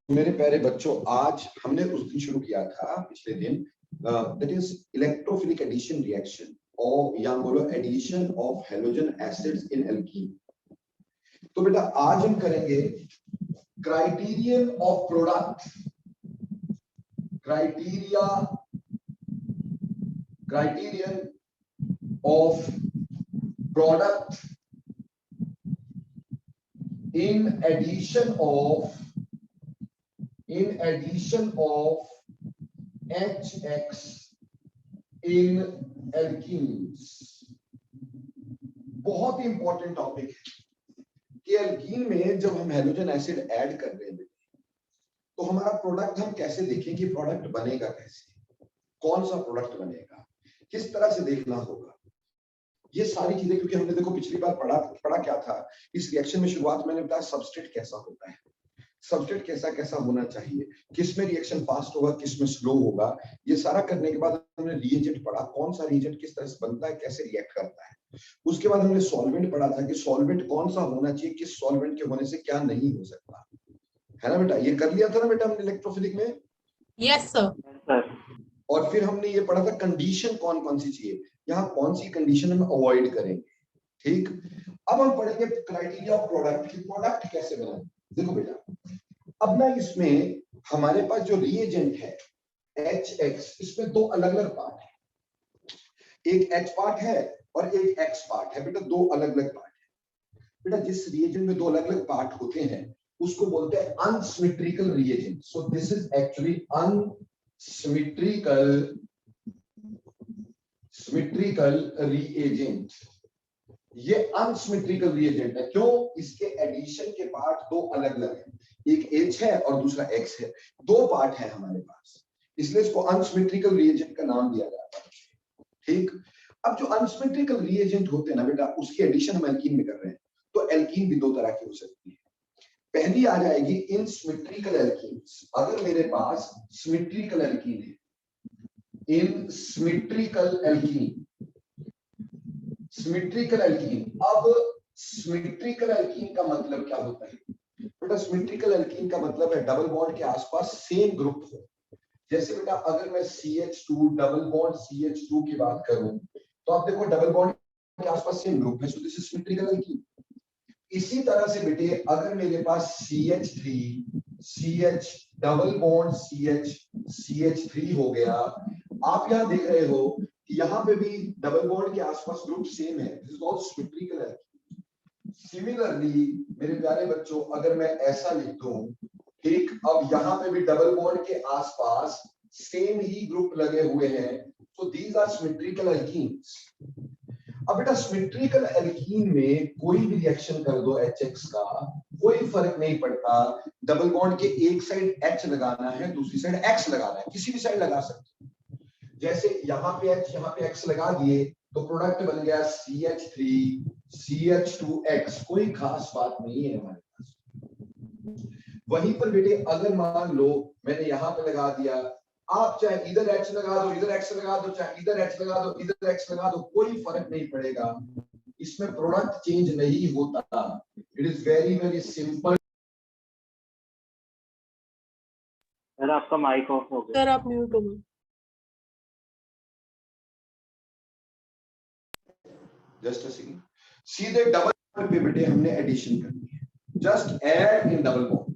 मेरे प्यारे बच्चों, आज हमने उस दिन शुरू किया था पिछले दिन, that is electrophilic addition reaction और या बोलो addition of halogen acids in alkene. तो बेटा आज हम करेंगे criterion of product, criterion of product in addition of HX in alkenes। बहुत ही इंपॉर्टेंट टॉपिक है कि एल्कीन में जब हम हैलोजन एसिड ऐड कर रहे हैं तो हमारा प्रोडक्ट हम कैसे देखें कि प्रोडक्ट बनेगा कैसे, कौन सा प्रोडक्ट बनेगा, किस तरह से देखना होगा, ये सारी चीजें। क्योंकि हमने देखो पिछली बार पढ़ा क्या था इस रिएक्शन में। शुरुआत मैंने बताया सबस्ट्रेट कैसा होता है, सबस्ट्रेट कैसा होना चाहिए, किस में रिएक्शन फास्ट होगा, किस में स्लो होगा। ये सारा करने के बाद हमने रिएजेंट पढ़ा, कौन सा रिएजेंट किस तरह से बनता है, कैसे रिएक्ट करता है। उसके बाद हमने सॉल्वेंट पढ़ा था कि सॉल्वेंट कौन सा होना चाहिए, किस सॉल्वेंट के होने से क्या नहीं हो सकता, है ना बेटा। ये कर लिया था ना बेटा हमने इलेक्ट्रोफिलिक में। Yes sir. और फिर हमने ये पढ़ा था कंडीशन कौन कौन सी चाहिए, यहाँ कौन सी कंडीशन हम अवॉइड करेंगे। ठीक, अब हम पढ़ेंगे क्राइटेरिया ऑफ प्रोडक्ट कि प्रोडक्ट कैसे बनाए। देखो बेटा, अब ना इसमें हमारे पास जो रिएजेंट है HX, इसमें दो अलग अलग पार्ट है, एक H पार्ट है और एक X पार्ट है। बेटा दो अलग अलग पार्ट है। बेटा जिस रिएजेंट में दो अलग अलग पार्ट होते हैं उसको बोलते हैं unsymmetrical reagent. So this is actually symmetrical reagent. ये अनसिमेट्रिकल रिएजेंट है। क्यों? इसके एडिशन के पार्ट दो अलग अलग हैं, एक H है और दूसरा X है, दो पार्ट है हमारे पास, इसलिए इसको अनसिमेट्रिकल रिएजेंट का नाम दिया जाता है। ठीक, अब जो अनसिमेट्रिकल रिएजेंट होते हैं ना बेटा, उसकी एडिशन हम एल्कीन में कर रहे हैं, तो एल्कीन भी दो तरह की हो सकती है। पहली आ जाएगी इनसिमेट्रिकल एल्कीन्स। अगर मेरे पास सिमेट्रिकल एल्कीन है, इनसिमेट्रिकल एल्कीन, सिमेट्रिकल एल्कीन। अब सिमेट्रिकल एल्कीन का मतलब क्या होता है बेटा? सिमेट्रिकल एल्कीन का मतलब है डबल बॉन्ड के आसपास सेम ग्रुप हो। जैसे बेटा अगर मैं CH2 डबल बॉन्ड CH2 की बात करूं तो आप देखो डबल बॉन्ड के आसपास सेम ग्रुप है, सो दिस इज सिमेट्रिकल एल्कीन। इसी तरह से बेटे अगर मेरे पास CH3 CH double bond CH3 हो गया, आप यहां देख रहे हो कि यहां पे भी डबल बॉन्ड के आसपास ग्रुप सेम है, this is also symmetrical alkene. Similarly मेरे प्यारे बच्चों, अगर मैं ऐसा लिख दूं, ठीक, अब यहां पे भी डबल बॉन्ड के आसपास सेम ही ग्रुप लगे हुए हैं, so these are symmetrical alkenes। अब बेटा सिमेट्रिकल एल्कीन में कोई भी रिएक्शन कर दो HX का, कोई फर्क नहीं पड़ता। डबल बॉन्ड के एक साइड H लगाना है, दूसरी साइड X लगाना है, किसी भी साइड लगा सकते हैं। जैसे यहाँ पे H यहाँ पे X लगा दिए तो प्रोडक्ट बन गया CH3 CH2X। कोई खास बात नहीं है हमारे पास। वहीं पर बेटे अगर मान लो मैंने यहाँ पे लगा दिया, आप चाहे इधर H लगा दो, इधर X लगा दो, चाहे इधर H लगा दो, इधर X लगा दो, कोई फर्क नहीं पड़ेगा, इसमें प्रोडक्ट चेंज नहीं होता। It is very simple. Sir आपका माइक ऑफ हो गया। सर आप म्यूट हो गए। Just a second. सीधे डबल बॉन्ड पे बेटे हमने एडिशन करनी है, just add in double bond.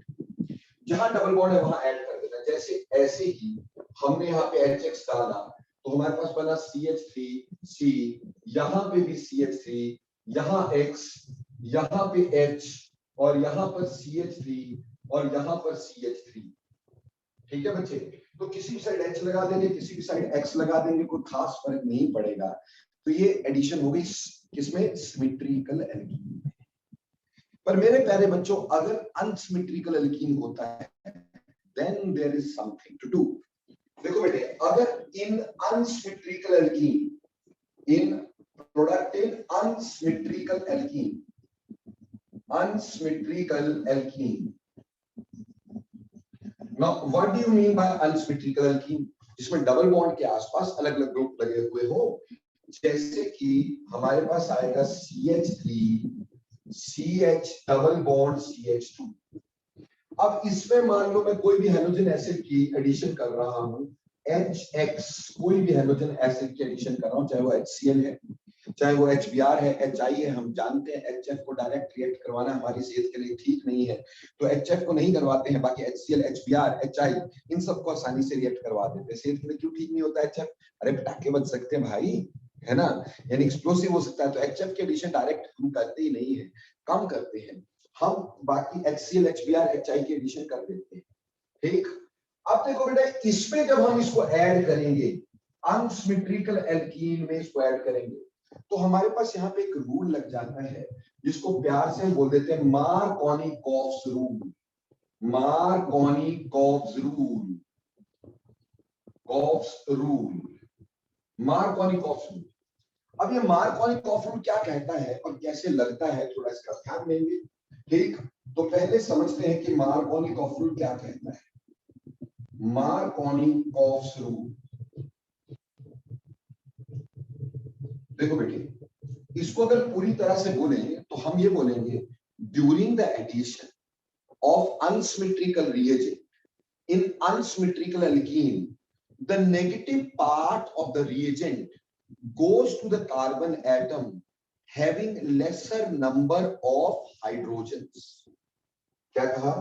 जहां डबल बॉन्ड है वहां ऐड कर देना। जैसे ऐसे ही हमने यहाँ पे HX डाला तो हमारे पास बना CH3C, यहाँ पे भी CH3, यहाँ X, यहाँ पे H और यहाँ पर CH3 और यहाँ पर CH3। ठीक है बच्चे, तो किसी भी साइड H लगा देंगे, किसी भी साइड X लगा देंगे, कोई खास फर्क नहीं पड़ेगा। तो ये एडिशन हो गई किसमें? सिमेट्रिकल एल्कीन में। पर मेरे प्यारे बच्चों, अगर अनसिमेट्रिकल एल्कीन होता है then there is something to do। देखो बेटे, अगर in unsymmetrical alkene, in product in unsymmetrical alkene, now what do you mean by unsymmetrical alkene? जिसमें डबल बॉन्ड के आसपास अलग अलग ग्रुप लगे हुए हो। जैसे कि हमारे पास आएगा CH3 CH double bond CH2। अब इसमें मान लो मैं कोई भी हाइड्रोजन एसिड की एडिशन कर रहा हूं, HX, कोई भी हाइड्रोजन एसिड की एडिशन कर रहा हूं, चाहे वो HCl है, चाहे वो HBr है, HI है। हम जानते हैं HF को डायरेक्ट रिएक्ट करवाना हमारी सेहत के लिए ठीक नहीं है, तो HF को नहीं करवाते हैं, बाकी HCl, HBr, HI इन सबको आसानी से रिएक्ट करवा देते हैं। सेहत के लिए क्यों ठीक नहीं होता HF? अरे पटाखे बज सकते हैं भाई, है ना, यानी एक्सप्लोसिव हो सकता है। तो HF के एडिशन डायरेक्ट हम करते ही नहीं है, कम करते हैं हम, बाकी HCl, HBr, HI की एडिशन कर देते हैं। ठीक, अब देखो बेटा, इसमें जब हम इसको ऐड करेंगे, अनसिमेट्रिकल एल्कीन में इसको ऐड करेंगे, तो हमारे पास यहाँ पे एक रूल लग जाता है जिसको प्यार से हम बोल देते हैं Markovnikov-coughs rule. Markovnikov-coughs rule, coughs rule, Markovnikov-coughs rule. अब ये मार्कोनी-कॉफ्स रूल क्या कहता है और कैसे लगता है, थोड़ा इसका ध्यान देंगे। ठीक, तो पहले समझते हैं कि मार्कोनी-कॉफ्स रूल क्या कहता है। मार्कोनी-कॉफ्स रूल, देखो बेटे, इसको अगर पूरी तरह से बोले तो हम ये बोलेंगे, during the addition of unsymmetrical reagent in unsymmetrical alkene, the negative part of the reagent goes to the carbon atom having lesser number of hydrogens। क्या कहा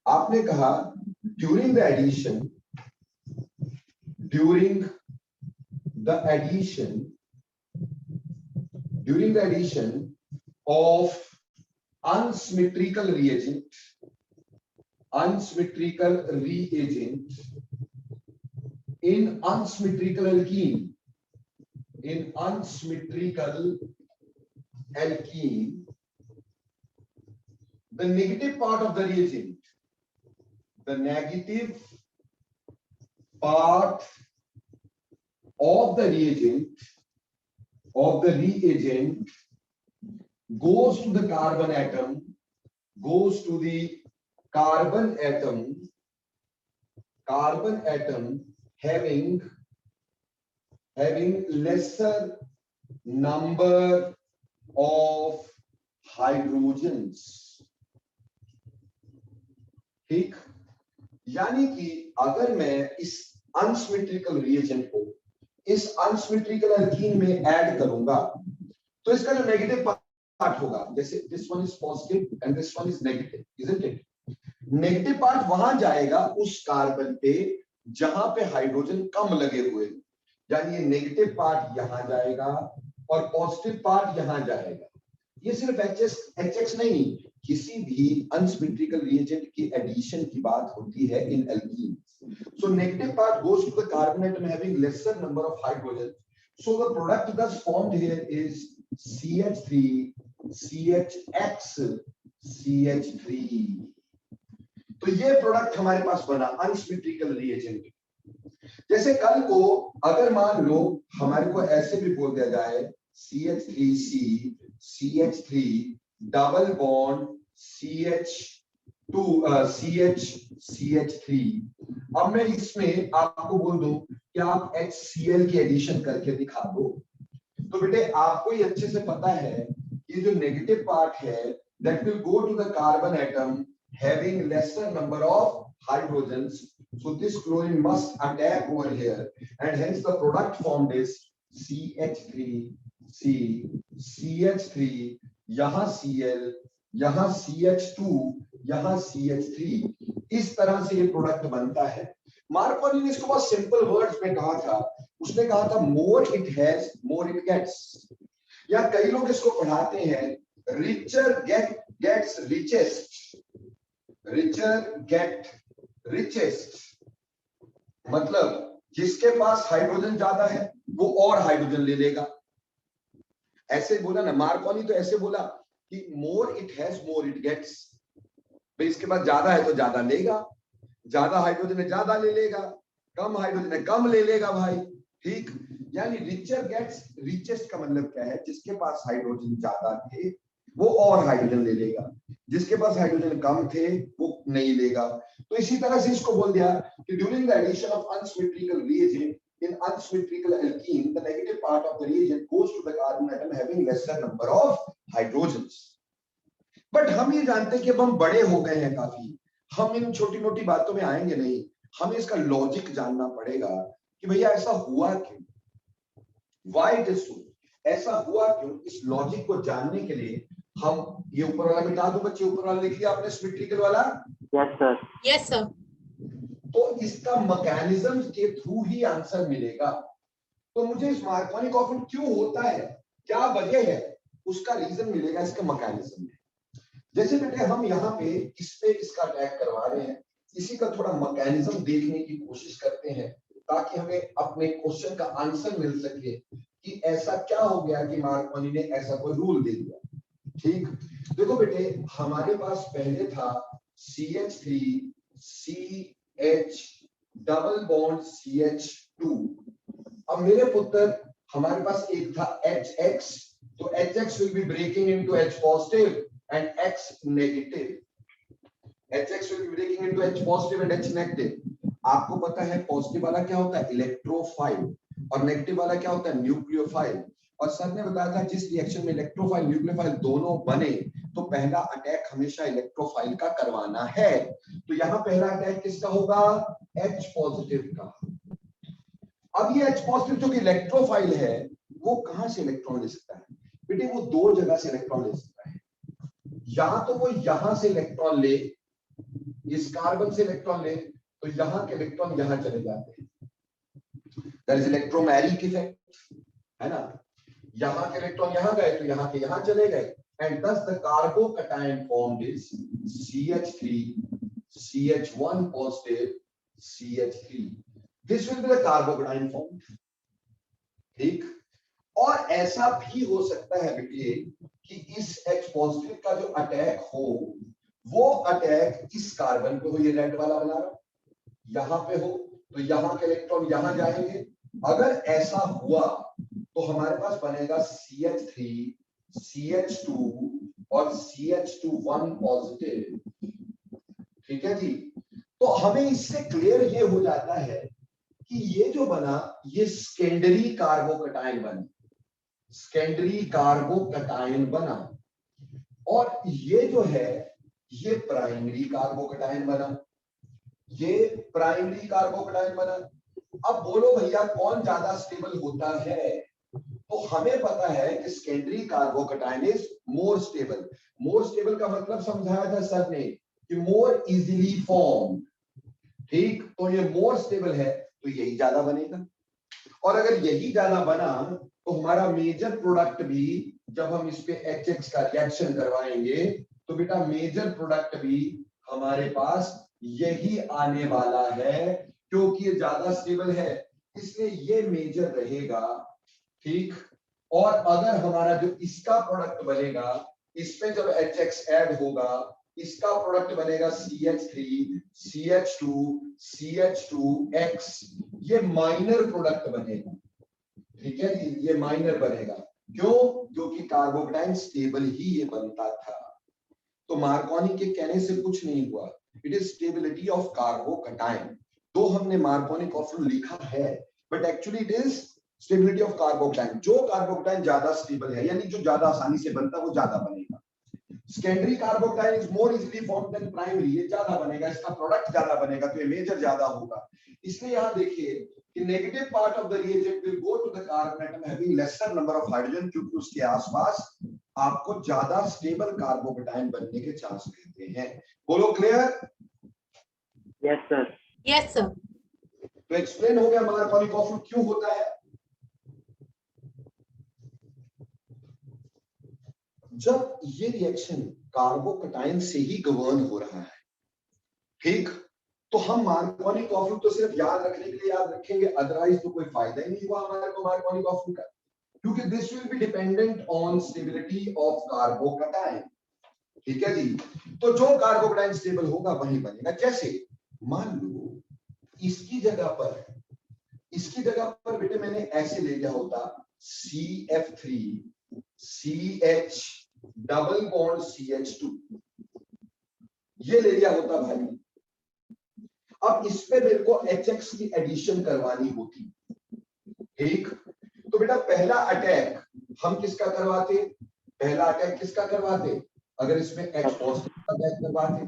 आपने? कहा during the addition of unsymmetrical reagent in unsymmetrical alkene, the negative part of the reagent, goes to the carbon atom having lesser number of hydrogens। ठीक, यानी कि अगर मैं इस अनसिमेट्रिकल रिएजेंट को इस अनसिमेट्रिकल एल्कीन में ऐड करूंगा, तो इसका जो नेगेटिव पार्ट होगा, जैसे this one is positive and this one is negative, isn't it? Negative part वहां जाएगा उस कार्बन पे जहां पे हाइड्रोजन कम लगे हुए, यानी ये नेगेटिव पार्ट यहां जाएगा और पॉजिटिव पार्ट यहां जाएगा। ये सिर्फ HX नहीं, किसी भी अनसिमेट्रिकल रिएजेंट की एडिशन की बात होती है in alkenes. So negative part goes to the carbon atom having lesser number of hydrogens, so the product thus formed here is CH3 CHX CH3। तो ये प्रोडक्ट हमारे पास बना अनसिमेट्रिकल रिएजेंट। जैसे कल को अगर मान लो हमारे को ऐसे भी बोल दिया जाए CH3C CH3 double bond CH2 CH3। अब मैं इसमें आपको बोल दूं कि आप HCl की एडिशन करके दिखा दो, तो बेटे आपको ये अच्छे से पता है कि जो नेगेटिव पार्ट है that will go to the carbon atom having lesser number of hydrogens, so this chlorine must attack over here and hence the product formed is CH3C CH3, यहां Cl, यहां CH2, यहां CH3, इस तरह से ये product बनता है। Markovnikov ने इसको बहुत सिंपल वर्ड्स में कहा था, उसने कहा था more it has more it gets, या कई लोग इसको पढ़ाते हैं richer gets richest, richer get richest, मतलब जिसके पास हाइड्रोजन ज्यादा है वो और हाइड्रोजन ले लेगा। ऐसे बोला ना मार्कोनी, तो ऐसे बोला कि more it has more it gets, भाई इसके पास ज्यादा है तो ज्यादा लेगा, ज्यादा हाइड्रोजन है ज्यादा ले लेगा, कम हाइड्रोजन है कम ले लेगा भाई। ठीक, यानी रिचर गेट्स रिचेस्ट का मतलब क्या है? जिसके पास हाइड्रोजन ज्यादा थे वो और हाइड्रोजन ले लेगा, जिसके पास हाइड्रोजन कम थे वो नहीं लेगा। तो इसी तरह से इसको बोल दिया कि during the addition of unsymmetrical reagent in unsymmetrical alkene, the negative part of the reagent goes to the carbon atom having lesser number of hydrogens। But हम ये जानते हैं कि अब हम बड़े हो गए हैं काफी, हम इन छोटी मोटी बातों में आएंगे नहीं, हमें इसका लॉजिक जानना पड़ेगा कि भैया ऐसा हुआ क्यों, व्हाई इट इज सो, ऐसा हुआ क्यों। इस लॉजिक को जानने के लिए हम ये ऊपर वाला मिटा दो बच्चे, ऊपर वाला लिख लिया आपने सिमेट्रिकल वाला? Yes sir. Yes sir. तो इसका मैकेनिज्म के थ्रू ही आंसर मिलेगा। तो मुझे इस मार्कोनी कॉफिन क्यों होता है, क्या वजह है, उसका रीजन मिलेगा इसके मैकेनिज्म में। जैसे बेटे हम यहाँ पे इस पे इसका अटैक करवा रहे हैं, इसी का थोड़ा मैकेनिज्म देखने की कोशिश करते हैं ताकि हमें अपने क्वेश्चन का आंसर मिल सके कि ऐसा क्या हो गया कि मार्कोनी ने ऐसा कोई रूल दे दिया। ठीक, देखो बेटे हमारे पास पहले था CH3 CH double bond CH2। अब मेरे पुत्र हमारे पास एक था HX, तो HX will be breaking into H positive and X negative. HX will be breaking into H positive and H negative. आपको पता है पॉजिटिव वाला क्या होता है, इलेक्ट्रोफाइल, और नेगेटिव वाला क्या होता है, न्यूक्लियोफाइल। और सर ने बताया था जिस रिएक्शन में इलेक्ट्रोफाइल न्यूक्लियोफाइल दोनों बने तो पहला अटैक हमेशा इलेक्ट्रोफाइल का करवाना है। तो यहाँ पहला अटैक किसका होगा, H पॉजिटिव का। अब ये H पॉजिटिव जो कि इलेक्ट्रोफाइल है वो कहां से इलेक्ट्रॉन ले सकता है बेटे, वो दो जगह से इलेक्ट्रॉन ले सकता है। या तो वो यहां से इलेक्ट्रॉन ले, इस कार्बन से इलेक्ट्रॉन ले, तो यहां के इलेक्ट्रॉन यहां चले जाते हैं, दैट इज इलेक्ट्रोमैरिक इफेक्ट, है ना। यहां के इलेक्ट्रॉन यहां गए तो यहां के यहां चले गए, and thus the carbocation formed is CH3 CH1 positive CH3. This will be the carbocation formed. ठीक, और ऐसा भी हो सकता है बेटे कि इस H पॉजिटिव का जो अटैक हो वो अटैक इस कार्बन पे हो, ये रेड वाला बना रहा यहां पे हो, तो यहां के इलेक्ट्रॉन यहां जाएंगे। अगर ऐसा हुआ तो हमारे पास बनेगा CH3 CH2 और CH2 पॉजिटिव। ठीक है जी, तो हमें इससे क्लियर ये हो जाता है कि ये जो बना ये सेकेंडरी कार्बोकटायन बना, सेकेंडरी कार्बोकटायन बना, और ये जो है ये प्राइमरी कार्बोकटायन बना, ये प्राइमरी कार्बोकटायन बना। अब बोलो भैया कौन ज्यादा स्टेबल होता है, तो हमें पता है कि secondary carbocation is more stable. More stable का मतलब समझाया था सर ने कि मोर इजीली फॉर्म। ठीक, तो ये मोर स्टेबल है तो यही ज्यादा बनेगा, और अगर यही ज्यादा बना तो हमारा मेजर प्रोडक्ट भी जब हम इस पे HX का रिएक्शन करवाएंगे तो बेटा मेजर प्रोडक्ट भी हमारे पास यही आने वाला है, क्योंकि ये ज्यादा स्टेबल है इसलिए ये मेजर रहेगा। ठीक, और अगर हमारा जो इसका प्रोडक्ट बनेगा इस पे जब HX ऐड होगा इसका प्रोडक्ट बनेगा CH3 CH2 CH2X, ये माइनर प्रोडक्ट बनेगा। ठीक है जी, ये माइनर बनेगा, क्यों, क्योंकि कार्बोकटायन स्टेबल ही ये बनता था। तो मार्कोनी के कहने से कुछ नहीं हुआ, it is stability of carbocation. तो हमने मार्कोनी कॉफिन लिखा है but actually it is stability of carbocation. जो कार्बोकटायन ज्यादा स्टेबल है यानी जो ज्यादा आसानी से बनता है वो ज्यादा बनेगा। Secondary carbocation is more easily formed than primary, ये ज्यादा बनेगा, इसका प्रोडक्ट ज्यादा बनेगा तो ये मेजर ज्यादा होगा। इसलिए यहां देखिए कि negative part of the reagent will go to the carbon atom having lesser number of hydrogen, क्योंकि उसके आसपास आपको ज्यादा स्टेबल कार्बोकटायन बनने के चांस रहते हैं। बोलो clear? Yes sir. Yes sir. तो एक्सप्लेन हो गया मार्कोनी कॉफिन क्यों होता है। जब ये रिएक्शन कार्बोकटायन से ही गवर्न हो रहा है, ठीक, तो हम मार्कोनी कॉफिन तो सिर्फ याद रखने के लिए याद रखेंगे, अदरवाइज तो कोई फायदा ही नहीं हुआ हमारे को मार्कोनी कॉफिन का, क्योंकि this will be dependent on stability of carbocation. ठीक है जी, तो जो कार्बोकटायन स्टेबल होगा वही बनेगा। जैसे मान लो इसकी जगह पर बेटे मैंने ऐसे ले लिया होता CF3 CH double bond CH2, ये ले लिया होता भाई। अब इस पे मेरे को HX की एडिशन करवानी होती। ठीक, तो बेटा पहला अटैक हम किसका करवाते, पहला अटैक किसका करवाते, अगर इसमें H पॉजिटिव अटैक करवाते।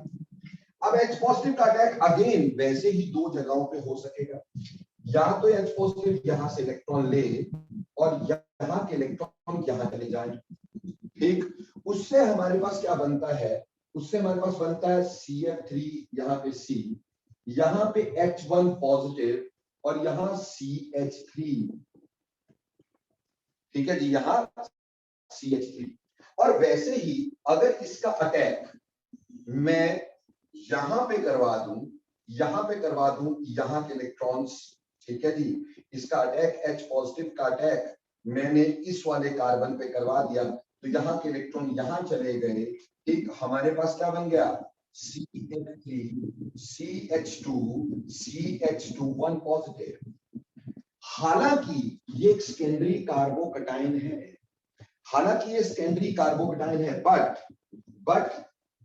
अब H पॉजिटिव का अटैक अगेन वैसे ही दो जगहों पे हो सकेगा, या तो H पॉजिटिव यहां से इलेक्ट्रॉन ले और यहाँ के इलेक्ट्रॉन यहां चले जाए, ठीक। उससे हमारे पास क्या बनता है, उससे हमारे पास बनता है CF3, यहाँ पे C, यहाँ पे H1 पॉजिटिव और यहाँ CH3, ठीक है जी, यहाँ CH3। और वैसे ही अगर इसका अटैक मैं यहां पे करवा दूं, यहां पे करवा दूं, यहां के इलेक्ट्रॉन्स, ठीक है जी, इसका अटैक H पॉजिटिव का अटैक मैंने इस वाले कार्बन पे करवा दिया, तो यहाँ के इलेक्ट्रॉन यहां चले गए, ठीक। हमारे पास क्या बन गया, CH3, CH2, CH2 1 पॉजिटिव। हालांकि ये एक सेकेंडरी कार्बोकटाइन है, हालांकि ये सेकेंडरी कार्बोकटाइन है, बट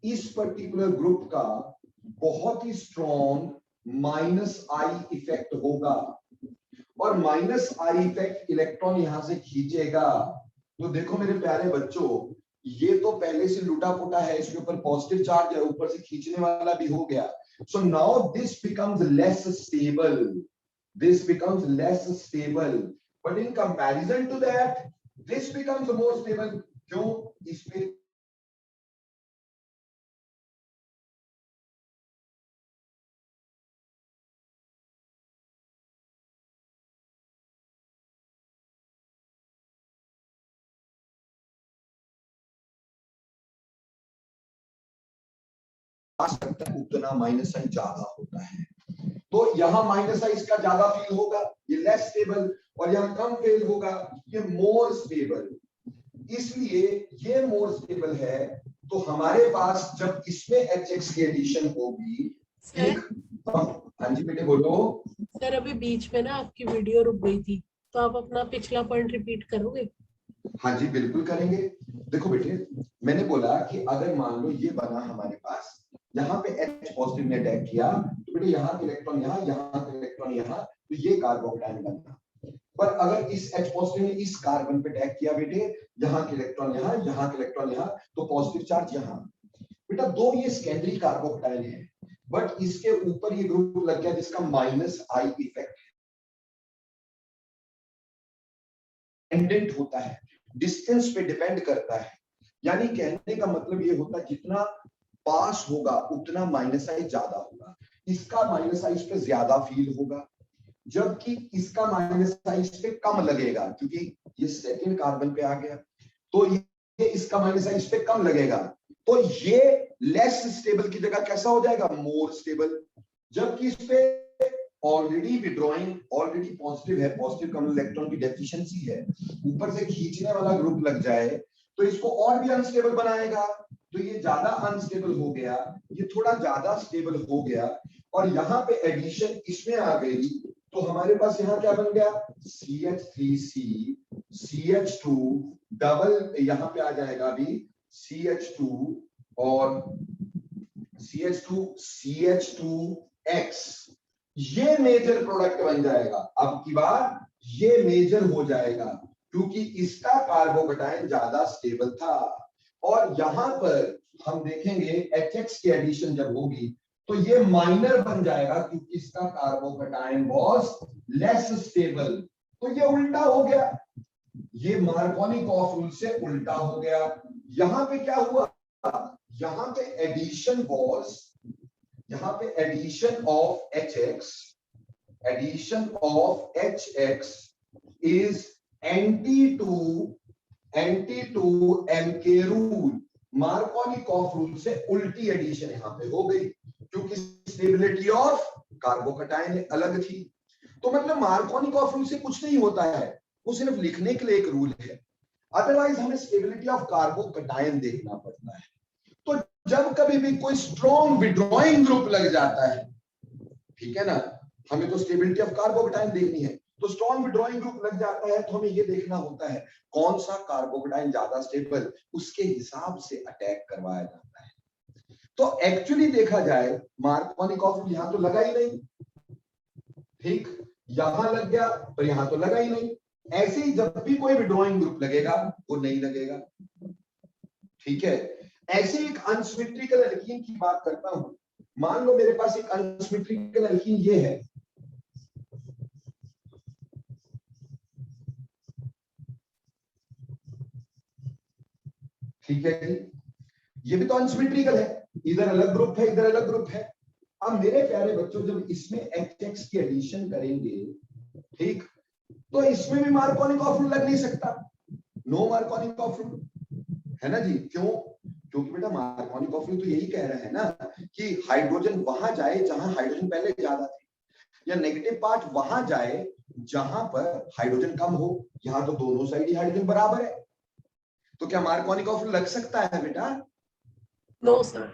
इस पर्टिकुलर ग्रुप का बहुत ही स्ट्रॉन्ग माइनस आई इफेक्ट होगा, और माइनस आई इफेक्ट इलेक्ट्रॉन यहां से खींचेगा। तो देखो मेरे प्यारे बच्चों, ये तो पहले से लूटा पुटा है, इसके ऊपर पॉजिटिव चार्ज है, ऊपर से खींचने वाला भी हो गया। So now this becomes less stable, this becomes less stable, but in comparison to that this becomes more stable। क्यों, इस पे आ सकता है उतना माइनस साइन ज्यादा होता है, तो यहाँ माइनस साइन इसका ज्यादा फील होगा, ये लेस स्टेबल, और यहाँ कम फील होगा, ये मोर स्टेबल। इसलिए ये मोर स्टेबल है, तो हमारे पास जब इसमें HX की एडिशन होगी, सर, हाँ जी बेटे बोलो। सर अभी बीच में ना आपकी वीडियो रुक गई थी, तो आप अपना पिछला पॉइंट रिपीट करोगे? हाँ जी बिल्कुल करेंगे। देखो बेटे, मैंने बोला कि अगर मान लो ये बना हमारे पास, यहाँ पे H पॉजिटिव ने अटैक किया, तो बेटे यहाँ के इलेक्ट्रॉन यहाँ, यहाँ के इलेक्ट्रॉन यहाँ, तो ये कार्बोकटाइन बना। पर अगर इस H पॉजिटिव ने इस कार्बन पे अटैक किया बेटे, यहाँ के इलेक्ट्रॉन यहाँ के इलेक्ट्रॉन यहाँ, तो पॉजिटिव चार्ज यहाँ। बेटा दो ये सेकेंडरी कार्बोकटाइन है, बट इसके ऊपर ये ग्रुप लग गया जिसका माइनस आई इफेक्ट डिपेंडेंट होता है, डिस्टेंस पे डिपेंड करता है। यानी कहने का मतलब ये होता है जितना पास होगा उतना माइनस आई ज्यादा होगा, इसका माइनस आई इस पे ज्यादा फील होगा, जबकि इसका माइनस आई इस पे कम लगेगा, क्योंकि ये सेकंड कार्बन पे आ गया, तो ये इसका माइनस आई इस पे कम लगेगा, तो ये लेस स्टेबल की जगह कैसा हो जाएगा, मोर स्टेबल। जबकि इस पे ऑलरेडी विड्रॉइंग, ऑलरेडी पॉजिटिव है, पॉजिटिव कम इलेक्ट्रॉन की डेफिशिएंसी है, ऊपर से खींचने वाला ग्रुप लग जाए तो इसको और भी अनस्टेबल बनाएगा, तो ये ज्यादा अनस्टेबल हो गया, ये थोड़ा ज्यादा स्टेबल हो गया, और यहाँ पे एडिशन इसमें आ गई, तो हमारे पास यहाँ क्या बन गया, CH3C, CH2 डबल, यहाँ पे आ जाएगा अभी CH2 और CH2 CH2X, ये मेजर प्रोडक्ट बन जाएगा। अब की बार ये मेजर हो जाएगा क्योंकि इसका कार्बोकटाइन ज्यादा स्टेबल था, और यहां पर हम देखेंगे HX की एडिशन जब होगी तो ये माइनर बन जाएगा क्योंकि इसका कार्बोकटाइन वाज लेस स्टेबल। तो ये उल्टा हो गया, ये मार्कोनी-कॉफ रूल से उल्टा हो गया। यहां पे क्या हुआ, यहां पे एडिशन वाज, यहाँ पे addition of HX, addition of HX is anti to MK rule, Markovnikov rule से उल्टी एडिशन यहाँ पे हो गई क्योंकि स्टेबिलिटी ऑफ कार्बोकटाइन अलग थी। तो मतलब मार्कोनी-कॉफ रूल से कुछ नहीं होता है, वो सिर्फ लिखने के लिए एक रूल है, अदरवाइज हमें स्टेबिलिटी ऑफ कार्बोकटाइन देखना पड़ता है। तो जब कभी भी कोई स्ट्रॉन्ग विड्रॉइंग ग्रुप लग जाता है, ठीक है ना, हमें तो स्टेबिलिटी ऑफ कार्बोकटाइन देखनी है, तो स्ट्रॉन्ग विड्रॉइंग ग्रुप लग जाता है तो हमें ये देखना होता है कौन सा कार्बोकटाइन ज्यादा स्टेबल, उसके हिसाब से अटैक करवाया जाता है। तो एक्चुअली देखा जाए मार्कोनी-कॉफ रूल यहां तो लगा ही नहीं, ठीक, यहां लग गया पर यहां तो लगा ही नहीं। ऐसे ही जब भी कोई विड्रॉइंग ग्रुप लगेगा वो नहीं लगेगा, ठीक है। ऐसे एक अनसिमेट्रिकल एल्कीन की बात करता हूं, मान लो मेरे पास एक अनसिमेट्रिकल एल्कीन ये है, ठीक है जी, ये भी तो अनसिमेट्रिकल है, इधर अलग ग्रुप है इधर अलग ग्रुप है। अब मेरे प्यारे बच्चों जब इसमें HX की एडिशन करेंगे, ठीक, तो इसमें भी मार्कोनिकॉफ रूल लग नहीं सकता, नो मार्कोनिकॉफ रूल, है ना जी। क्यों? क्योंकि बेटा मार्कोनिकॉफ रूल तो यही कह रहा है ना कि हाइड्रोजन वहां जाए जहां हाइड्रोजन पहले ज्यादा थे, या नेगेटिव पार्ट वहां जाए जहां पर हाइड्रोजन कम हो। यहां तो दोनों साइड ही हाइड्रोजन बराबर है, तो क्या मार्कोनिकॉफ रूल लग सकता है बेटा? No sir.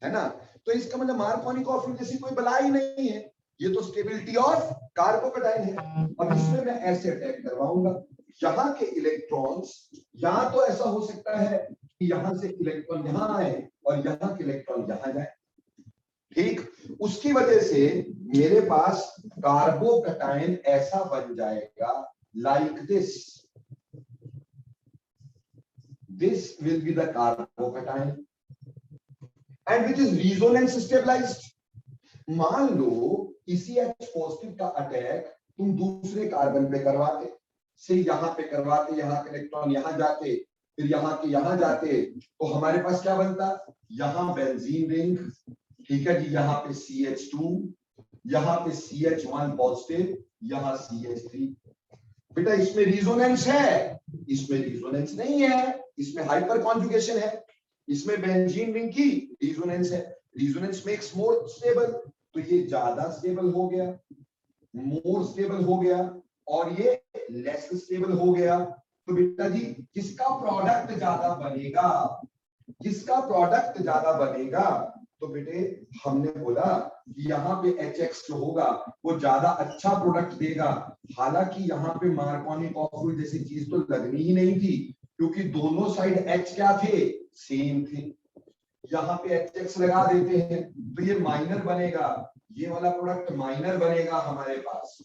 है ना। तो इसका मतलब मार्कोनिकॉफ रूल जैसी कोई बला ही नहीं है, ये तो स्टेबिलिटी ऑफ कार्बोकेटाइन है। अब इसमें मैं ऐसे अटैक करवाऊंगा, यहाँ के इलेक्ट्रॉन्स, यहाँ तो ऐसा हो सकता है कि यहाँ से इलेक्ट्रॉन यहाँ आए और यहाँ के इलेक्ट्रॉन यहाँ जाए, ठीक। उसकी वजह से मेरे पास कार्बोकेटाइन ऐसा बन जाएगा like this, this will be the carbocation and which is resonance stabilized। मान लो इसी H पॉजिटिव का अटैक तुम दूसरे कार्बन पे करवाते, से यहाँ पे करवाते, यहाँ के इलेक्ट्रॉन यहाँ जाते, फिर यहाँ के यहाँ जाते, तो हमारे पास क्या बनता? यहाँ बेंजीन रिंग, ठीक है जी, यहाँ पे CH2, यहाँ पे CH1 पॉजिटिव, यहाँ CH3। बेटा इसमें रिजोनेंस है, इसमें रिजोनेंस नहीं है, इसमें हाइपर कॉन्जुगेशन है, इसमें बेंजीन रिंग की रिजोनेंस है। रिजोनेंस मेक्स मोर स्टेबल, तो ये ज्यादा स्टेबल हो गया, मोर स्टेबल हो गया, और ये लेस स्टेबल हो गया। तो बेटा जी किसका प्रोडक्ट ज्यादा बनेगा? किसका प्रोडक्ट ज्यादा बनेगा? तो बेटे हमने बोला कि यहाँ पे HX जो होगा वो ज्यादा अच्छा प्रोडक्ट देगा। हालांकि यहाँ पे मार्कोनिकॉफ रूल जैसी चीज तो लगनी ही नहीं थी, क्योंकि दोनों साइड H क्या थे? सेम थे। यहाँ पे HX लगा देते हैं तो ये माइनर बनेगा, ये वाला प्रोडक्ट माइनर बनेगा हमारे पास,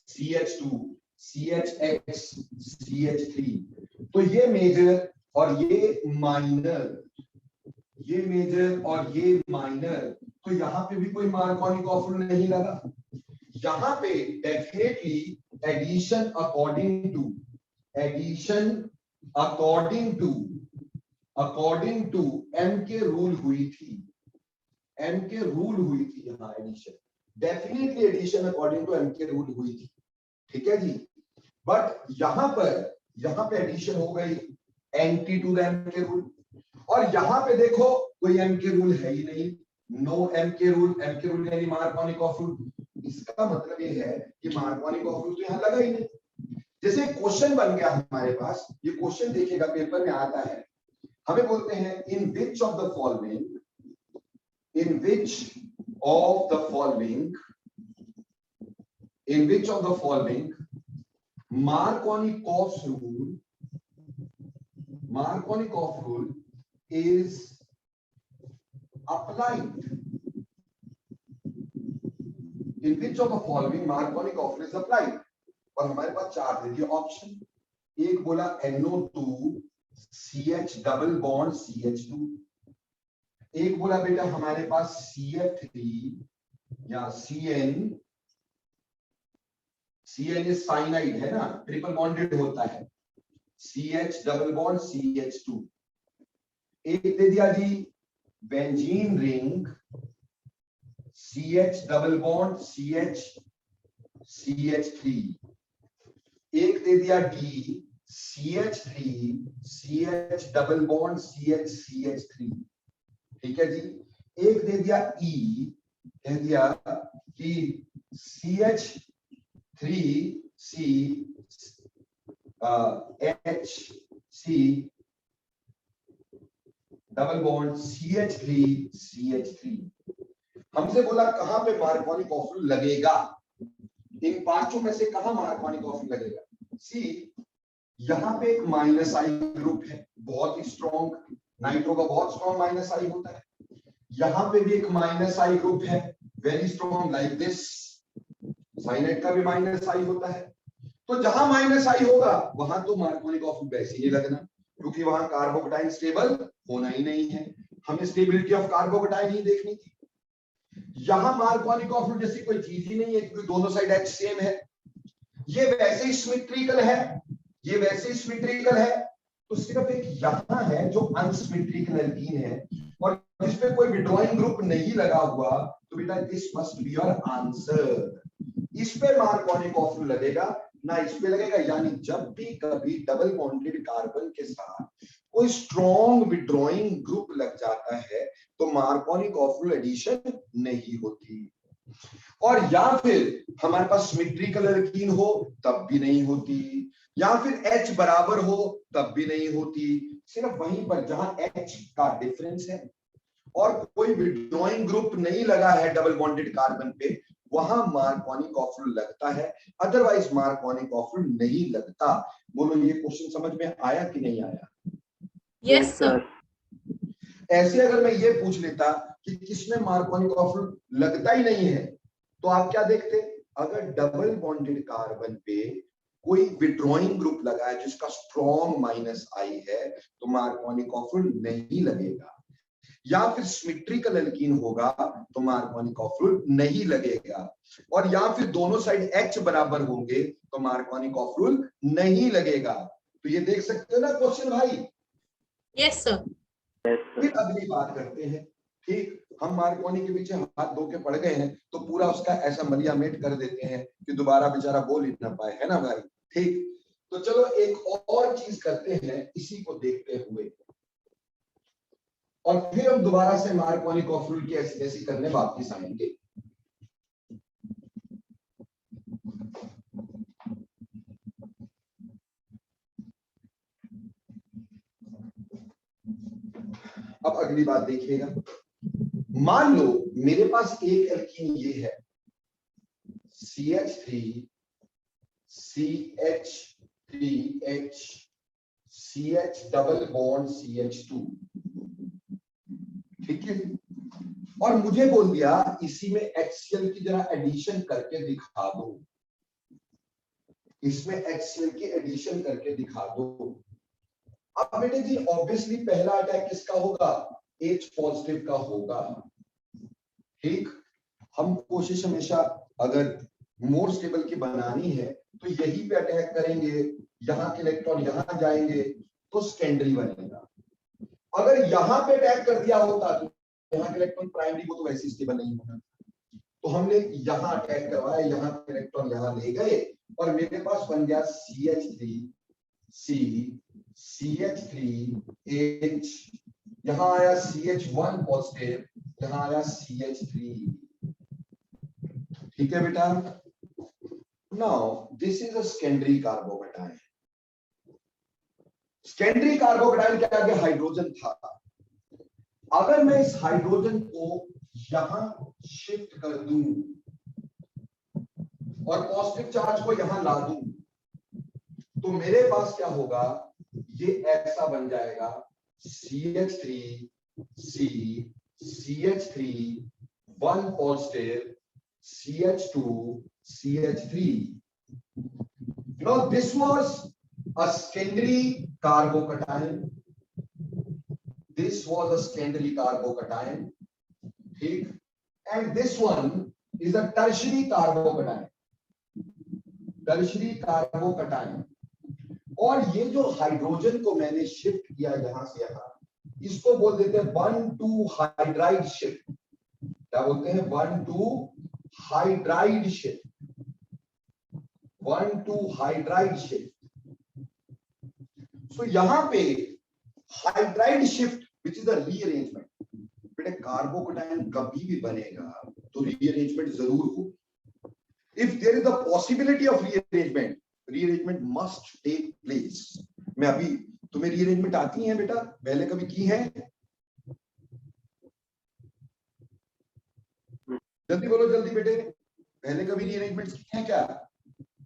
CH2, CHX, CH3। तो ये मेजर और ये माइनर, ये मेजर और ये माइनर, तो यहाँ पे भी कोई मार्कोनिकॉफ रूल नहीं लगा। यहाँ पे definitely addition according to M के रूल हुई थी, M के रूल हुई थी। यहाँ addition definitely addition according to M के रूल हुई थी, ठीक है जी। बट यहाँ पे एडिशन हो गई एंटी टू द M के रूल, और यहाँ पे देखो कोई M के रूल है ही नहीं, नो M के रूल यानी मार्कोनिकॉफ रूल। इसका मतलब ये है कि मार्कोनिकॉफ रूल तो यहाँ लगा ही नहीं। जैसे क्वेश्चन बन गया हमारे पास, ये क्वेश्चन देखिएगा पेपर में आता है, हमें बोलते हैं in which of the following Markovnikov rule is applied, in which of the following Markovnikov is applied। और हमारे पास चार दे दिए ऑप्शन, एक बोला NO2 CH double bond CH2, एक बोला बेटा हमारे पास CF3 या CN इज साइनाइड है ना, ट्रिपल बॉन्डेड होता है, CH डबल बॉन्ड CH2। एक दे दिया जी benzene ring CH double bond CH3, एक दे दिया D CH3 CH double bond CH3, ठीक है जी। एक दे दिया E, कह दिया कि CH3CHC डबल बॉन्ड CH3CH3। हमसे बोला कहां पे मार्कोनिकॉफ रूल लगेगा, इन पांचों में से कहां मार्कोनिकॉफ रूल लगेगा। सी यहाँ पे एक माइनस आई ग्रुप है, बहुत ही स्ट्रॉन्ग, नाइट्रो का बहुत स्ट्रॉन्ग माइनस आई होता है। यहाँ पे भी एक माइनस आई ग्रुप है, very strong like this, cyanide का भी माइनस आई होता है। तो जहां माइनस आई होगा वहां तो मार्कोनिकॉफ रूल वैसे ही लगना, क्योंकि वहां कार्बोकेटाइन स्टेबल होना ही नहीं है। हमें स्टेबिलिटी ऑफ कार्बोकेटायन ही देखनी थी। यहां मार्कोनी कोऑफिशिएंट जैसी कोई चीज ही नहीं है क्योंकि दोनों साइड H सेम है। ये वैसे ही सिमेट्रिकल है, ये वैसे ही सिमेट्रिकल है, तो सिर्फ एक यहां है जो अनसिमेट्रिकल एल्कीन है और जिसमें कोई विड्रॉइंग ग्रुप नहीं लगा हुआ, तो बेटा this must be your answer. इस पे मार्कोनी कोऑफिशिएंट लगेगा ना इस पे लगेगा, यानी जब भी कभी डबल बॉन्डेड कार्बन के साथ कोई स्ट्रॉन्ग विड्रॉइंग ग्रुप लग जाता है तो मार्कोनी कोऑफिशिएंट एडिशन नहीं होती। और या फिर हमारे पास सिमेट्रिकल एल्कीन हो तब भी नहीं होती, या फिर H बराबर हो तब भी नहीं होती। सिर्फ वहीं पर जहां H का डिफरेंस है और कोई विड्रॉइंग ग्रुप नहीं लगा है डबल बॉन्डेड कार्बन पे, वहां मार्कोनी कोऑफिशिएंट लगता है, अदरवाइज मार्कोनी कोऑफिशिएंट नहीं लगता। बोलो ये क्वेश्चन समझ में आया कि नहीं आया? Yes sir. ऐसे अगर मैं ये पूछ लेता कि किसमें मार्कोनी कोऑफिशिएंट लगता ही नहीं है, तो आप क्या देखते? अगर डबल बॉन्डेड कार्बन पे कोई विड्रॉइंग ग्रुप लगा है जिसका स्ट्रॉन्ग माइनस आई है, तो मार्कोनी कोऑफिशिएंट नहीं लगेगा। या फिर सिमेट्रिकल एल्कीन होगा तो मार्कोनी कोऑफिशिएंट नहीं लगेगा, और या फिर दोनों साइड H बराबर होंगे तो मार्कोनी कोऑफिशिएंट नहीं लगेगा। तो ये देख सकते हो ना क्वेश्चन भाई? Yes sir. फिर अगली बात करते हैं। ठीक, हम मार्कोनी के पीछे हाथ धो के पड़ गए हैं तो पूरा उसका ऐसा मलियामेट कर देते हैं कि दोबारा बेचारा बोल ही ना पाए, है ना भाई? ठीक, तो चलो एक और चीज करते हैं इसी को देखते हुए, और फिर हम दोबारा से मार्कोनी कोऑफिशिएंट की ऐसी ऐसी करने वापस आएंगे। अब अगली बात देखिएगा, मान लो मेरे पास एक एल्कीन ये है CH3 CH3H CH double bond CH2, ठीक है, और मुझे बोल दिया इसी में HCl की जरा एडिशन करके दिखा दो, इसमें HCl की एडिशन करके दिखा दो। अब बेटे जी ऑब्वियसली पहला अटैक किसका होगा? H पॉजिटिव का होगा। ठीक, हम कोशिश हमेशा अगर मोर स्टेबल की बनानी है तो यही पे अटैक करेंगे, यहां के इलेक्ट्रॉन यहां जाएंगे तो सेकेंडरी बनेगा। अगर यहां पे अटैक कर दिया होता तो यहाँ के इलेक्ट्रॉन प्राइमरी को तो वैसे स्टेबल नहीं होना, तो हमने यहां अटैक करवाया, यहाँ के इलेक्ट्रॉन यहां ले गए और मेरे पास बन गया CH3C CH3H, यहां आया CH1 पॉजिटिव, यहां आया CH3। ठीक है बेटा, now this is a secondary carbocation. Secondary carbocation के आगे हाइड्रोजन था, अगर मैं इस हाइड्रोजन को यहां शिफ्ट कर दूं और पॉजिटिव चार्ज को यहां ला दूं तो मेरे पास क्या होगा? ये ऐसा बन जाएगा CH3C CH3 1 positive CH2 CH3। Now this was a secondary carbocation. This was a secondary carbocation, ठीक, and this one is a tertiary carbocation, tertiary carbocation। और ये जो हाइड्रोजन को मैंने शिफ्ट किया यहां से यहां, इसको बोल देते हैं 1,2 हाइड्राइड शिफ्ट। क्या बोलते हैं? 1,2 hydride shift, 1,2 hydride shift. So यहां पे hydride shift which is the rearrangement. बेटे कार्बोकेटायन कभी भी बनेगा तो रीअरेंजमेंट जरूर हो। If there is the possibility of rearrangement, rearrangement must take place. मैं अभी, तुम्हें रीअरेंजमेंट आती है बेटा? पहले कभी की है? जल्दी बोलो जल्दी बेटे, पहले कभी रीअरेंजमेंट की है क्या?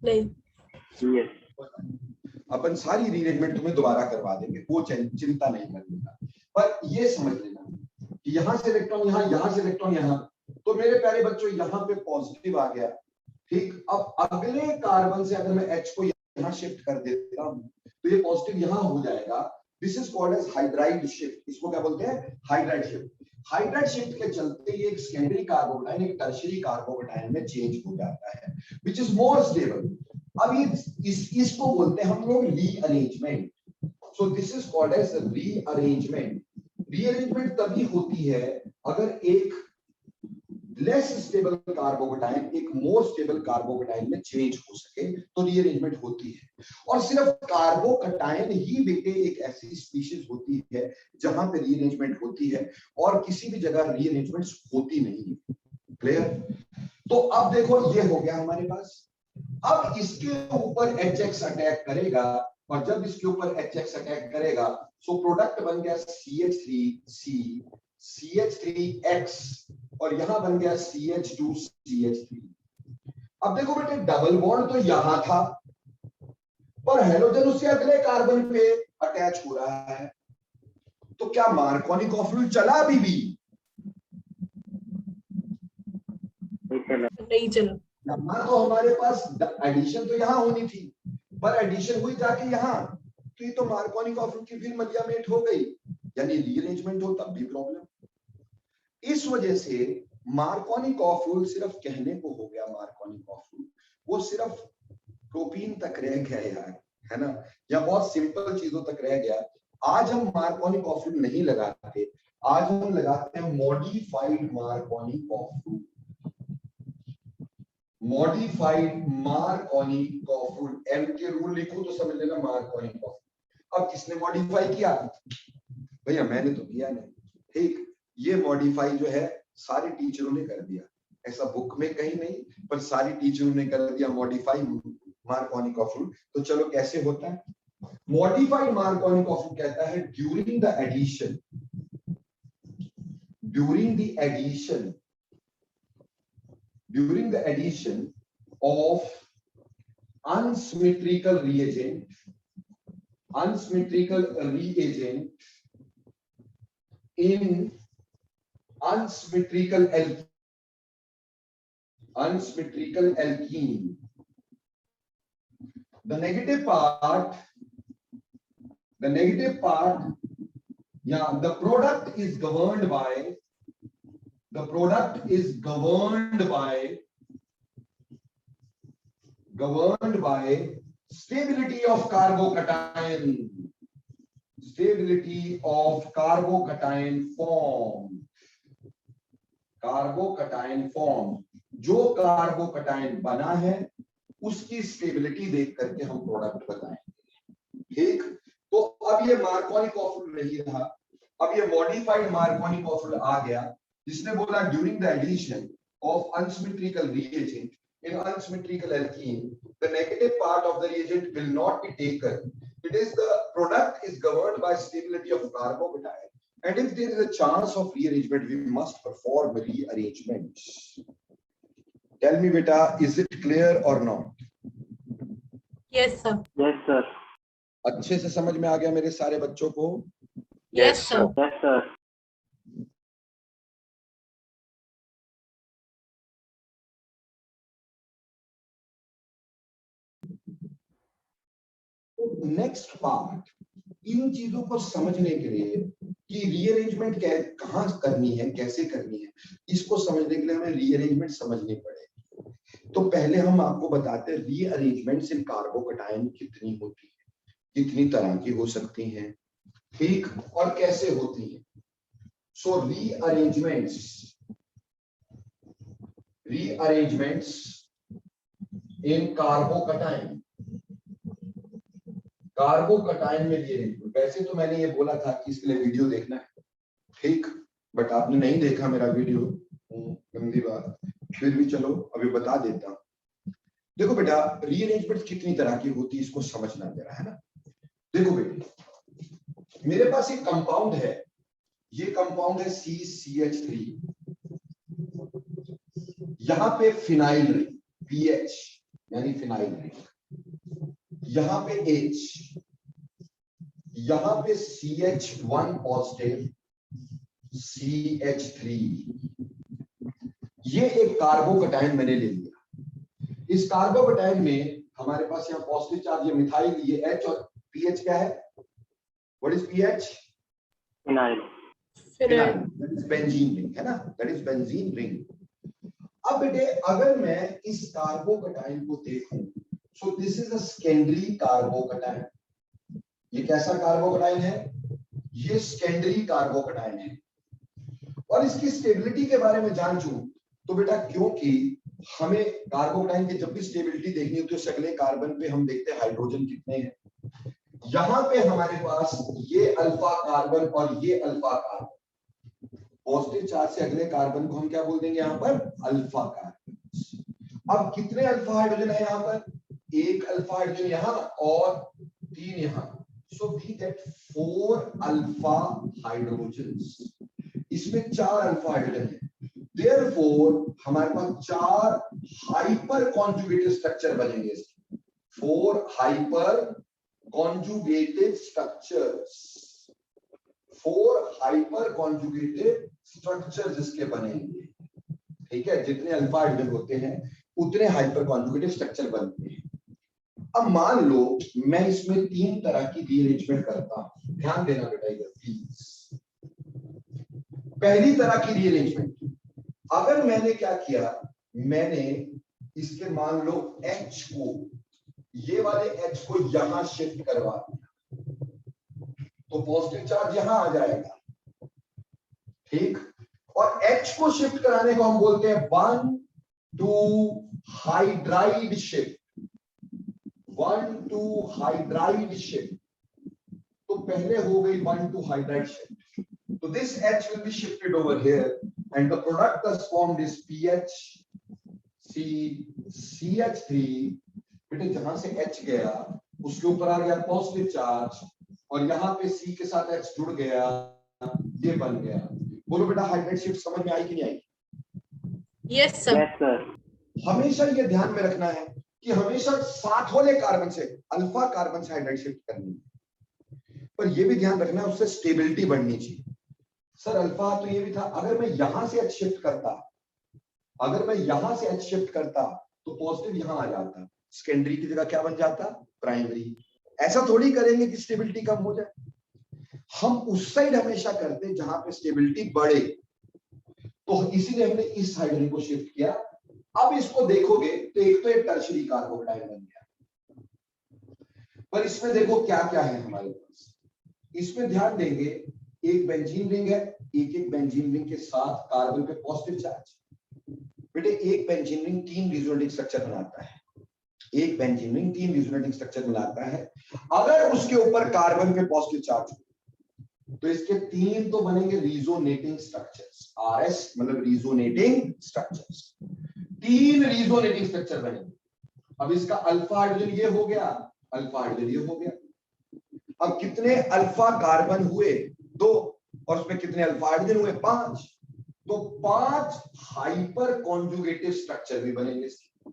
नहीं। अपन सारी रीअरेंजमेंट तुम्हें दोबारा करवा देंगे, वो चिंता नहीं करना। पर ये समझ लेना कि यहां से इलेक्ट्रॉन यहां से इलेक्ट्रॉन यहां, तो मेरे प्यारे बच्चों यहां पे पॉजिटिव आ गया। ठीक, अब अगले कार्बन से अगर मैं H को यहां शिफ्ट कर देता हूं तो ये पॉजिटिव यहां हो जाएगा, this is called as hydride shift. इसको क्या बोलते हैं? Hydride shift. हाइड्राइड शिफ्ट के चलते ये एक सेकेंडरी कार्बोकेटाइन एक टर्शियरी कार्बोकेटाइन में चेंज हो जाता है, विच इज मोर स्टेबल। अब ये इसको बोलते हैं हम लोग rearrangement. So this is called as rearrangement. Rearrangement तभी होती है अगर एक लेस स्टेबल कार्बोकेटाइन एक मोर स्टेबल कार्बोकेटाइन में चेंज हो सके तो रीअरेंजमेंट होती है। और सिर्फ कार्बोकेटाइन ही बेटे एक ऐसी स्पीशीज होती है जहां पे रीअरेंजमेंट होती है और किसी भी जगह रीअरेंजमेंट होती नहीं है। क्लियर? तो अब देखो ये हो गया हमारे पास। अब इसके ऊपर HX अटैक करेगा और जब इसके ऊपर HX अटैक करेगा सो प्रोडक्ट बन गया CH3C CH3X और यहां बन गया CH2 CH3। अब देखो बेटे डबल बॉन्ड तो यहां था पर हेलोजन उससे अगले कार्बन पे अटैच हो रहा है, तो क्या मार्कोनी कॉफिल चला अभी भी? नहीं चला। यहां तो हमारे पास एडिशन तो यहां होनी थी पर एडिशन हुई जाके यहां, तो ये तो मार्कोनी कॉफिल की फिर मलियामेट हो गई, यानी रीअरेंजमेंट हो तब भी प्रॉब्लम। इस वजह से मार्कोनी कॉफिल सिर्फ कहने को हो गया मार्कोनी कॉफिल, वो सिर्फ प्रोपीन तक रह गया यार, है ना, या बहुत सिंपल चीजों तक रह गया। आज हम मार्कोनी कॉफिल नहीं लगाते, आज हम लगाते हैं modified Markovnikov. Modified Markovnikov, M K rule लिखो तो समझ लेना मार्कोनी कॉफिल। अब किसने मॉडिफाई किया? भैया मैंने तो किया नहीं, ठीक। ये मॉडिफाई जो है सारे टीचरों ने कर दिया, ऐसा बुक में कहीं नहीं पर सारी टीचरों ने कर दिया मॉडिफाई मार्कोनी कॉफिल। तो चलो कैसे होता है? मॉडिफाइड मार्कोनी कॉफिल कहता है during the addition during the addition of unsymmetrical reagent in unsymmetrical alkene, the negative part, yeah, the product is governed by stability of carbocation form। जो कार्बोकटाइन बना है उसकी स्टेबिलिटी देख करके हम प्रोडक्ट बताएंगे, ठीक। तो अब ये मार्कोनी कॉफिल नहीं रहा, अब ये मॉडिफाइड मार्कोनी कॉफिल आ गया, जिसने बोला during the addition of unsymmetrical reagent in unsymmetrical alkene, the negative part of the reagent will not be taken. It is the product is governed by stability of carbocation, and if there is a chance of rearrangement, we must perform rearrangements. Tell me, beta, is it clear or not? Yes sir. Yes sir. अच्छे से समझ में आ गया मेरे सारे बच्चों को? Yes sir. Yes sir. Next part, इन चीजों को समझने के लिए कि रीअरेंजमेंट कहाँ करनी है, कैसे करनी है, इसको समझने के लिए हमें रीअरेंजमेंट समझनी पड़ेगी। तो पहले हम आपको बताते हैं रीअरेंजमेंट्स इन कार्बोकेटाइन कितनी होती है, कितनी तरह की हो सकती हैं, ठीक, और कैसे होती है। सो रीअरेंजमेंट्स इन कार्बोकेटाइन में रीअरेंजमेंट। वैसे तो मैंने ये बोला था कि इसके लिए वीडियो देखना है, ठीक, बट आपने नहीं देखा मेरा वीडियो, गंदी बात, फिर भी चलो अभी बता देता हूं। देखो बेटा, रीअरेंजमेंट कितनी तरह की होती है इसको समझना जरा, है ना। देखो बेटे, मेरे पास एक कंपाउंड है, ये कंपाउंड है CCH3, यहां पे फिनाइल रिंग PH यानी फिनाइल रिंग, यहां पे H, यहां पे CH1 पॉजिटिव, CH3, ये एक कार्बोकेटाइन मैंने ले लिया। इस कार्बोकेटाइन में हमारे पास यहाँ पॉजिटिव चार्ज, ये मिथाइल, ये H और PH क्या है, what is pH? Phenyl. Phenyl. That is benzene ring, है ना, दैट इज बेंजीन रिंग। अब बेटे अगर मैं इस कार्बोकटाइन को देखूं, सो दिस इज अ सेकेंडरी कार्बोकटाइन। ये कैसा कार्बोकटाइन है? ये सेकेंडरी कार्बोकटाइन है। और इसकी स्टेबिलिटी के बारे में जान चूं तो बेटा, क्योंकि हमें कार्बोकटाइन की जब भी स्टेबिलिटी देखनी होती है तो अगले कार्बन पे हम देखते हैं हाइड्रोजन कितने हैं। यहां पे हमारे पास ये अल्फा कार्बन और ये अल्फा कार्बन, पॉजिटिव चार्ज से अगले कार्बन को हम क्या बोल देंगे यहाँ पर? Alpha carbon. अब कितने अल्फा हाइड्रोजन है यहाँ पर? एक अल्फा हाइड्रोजन यहाँ और 3 यहाँ, so we get 4 alpha hydrogens. इसमें 4 अल्फा हाइड्रोजन है, देयरफॉर हमारे पास 4 हाइपर कॉन्जुगेटेड स्ट्रक्चर बनेंगे। 4 hyper conjugated structures, 4 hyper conjugated structures इसके बनेंगे। ठीक है, जितने अल्फा हाइड्रोजन होते हैं उतने हाइपर कॉन्जुगेटेड स्ट्रक्चर बनते हैं। अब मान लो मैं इसमें 3 तरह की रीअरेंजमेंट करता हूं, ध्यान देना बेटा इधर प्लीज। पहली तरह की रीअरेंजमेंट, अगर मैंने क्या किया, मैंने इसके मान लो H को, ये वाले H को यहां शिफ्ट करवा दिया तो पॉजिटिव चार्ज यहां आ जाएगा। ठीक, और H को शिफ्ट कराने को हम बोलते हैं 1 to hydride shift. 1 to hydride shift, तो पहले हो गई 1 to हाइड्राइड शिफ्ट, तो this H will be shifted over here and the product thus formed is PH CH3। बेटे जहां से H गया उसके ऊपर आ गया पॉजिटिव चार्ज और यहाँ पे C के साथ H जुड़ गया, ये बन गया। बोलो बेटा हाइड्राइड शिफ्ट समझ में आई कि नहीं आई? Yes sir. Yes sir. हमेशा ये ध्यान में रखना है कि हमेशा साथ वाले कार्बन से, अल्फा कार्बन से हाइड्राइड शिफ्ट करनी है, पर ये भी ध्यान रखना है उससे स्टेबिलिटी बढ़नी चाहिए। सर अल्फा तो ये भी था, अगर मैं यहां से H शिफ्ट करता, अगर मैं यहां से H शिफ्ट करता तो पॉजिटिव यहां आ जाता, सेकेंडरी की जगह क्या बन जाता? प्राइमरी। ऐसा थोड़ी करेंगे कि स्टेबिलिटी कम हो जाए, हम उस साइड हमेशा करते जहां पे स्टेबिलिटी बढ़े, तो इसीलिए हमने इस हाइड्रोजन को शिफ्ट किया। अब इसको देखोगे तो एक तो एक टर्शरी कार्बोकटाइन बन गया, पर इसमें देखो क्या क्या है हमारे पास। इसमें ध्यान देंगे एक बेंजीन रिंग है, एक बेंजीन रिंग के साथ कार्बन पे पॉजिटिव चार्ज। बेटे एक बेंजीन रिंग 3 रेजोनेटिंग स्ट्रक्चर बनाता है, एक बेंजीन रिंग 3 रेजोनेटिंग स्ट्रक्चर बनाता है। अगर उसके ऊपर कार्बन पे पॉजिटिव चार्ज हो तो इसके 3 तो बनेंगे रेजोनेटिंग स्ट्रक्चर्स, RS मतलब रेजोनेटिंग स्ट्रक्चर्स, 3 रेजोनेटिंग स्ट्रक्चर बनेंगे। अब इसका अल्फा हाइड्रोजन ये हो गया, अल्फा हाइड्रोजन ये हो गया। अब कितने अल्फा कार्बन हुए? 2, और उसमें कितने अल्फा हाइड्रोजन हुए? 5, तो 5 हाइपर कॉन्जुगेटिव स्ट्रक्चर भी बनेंगे इसके।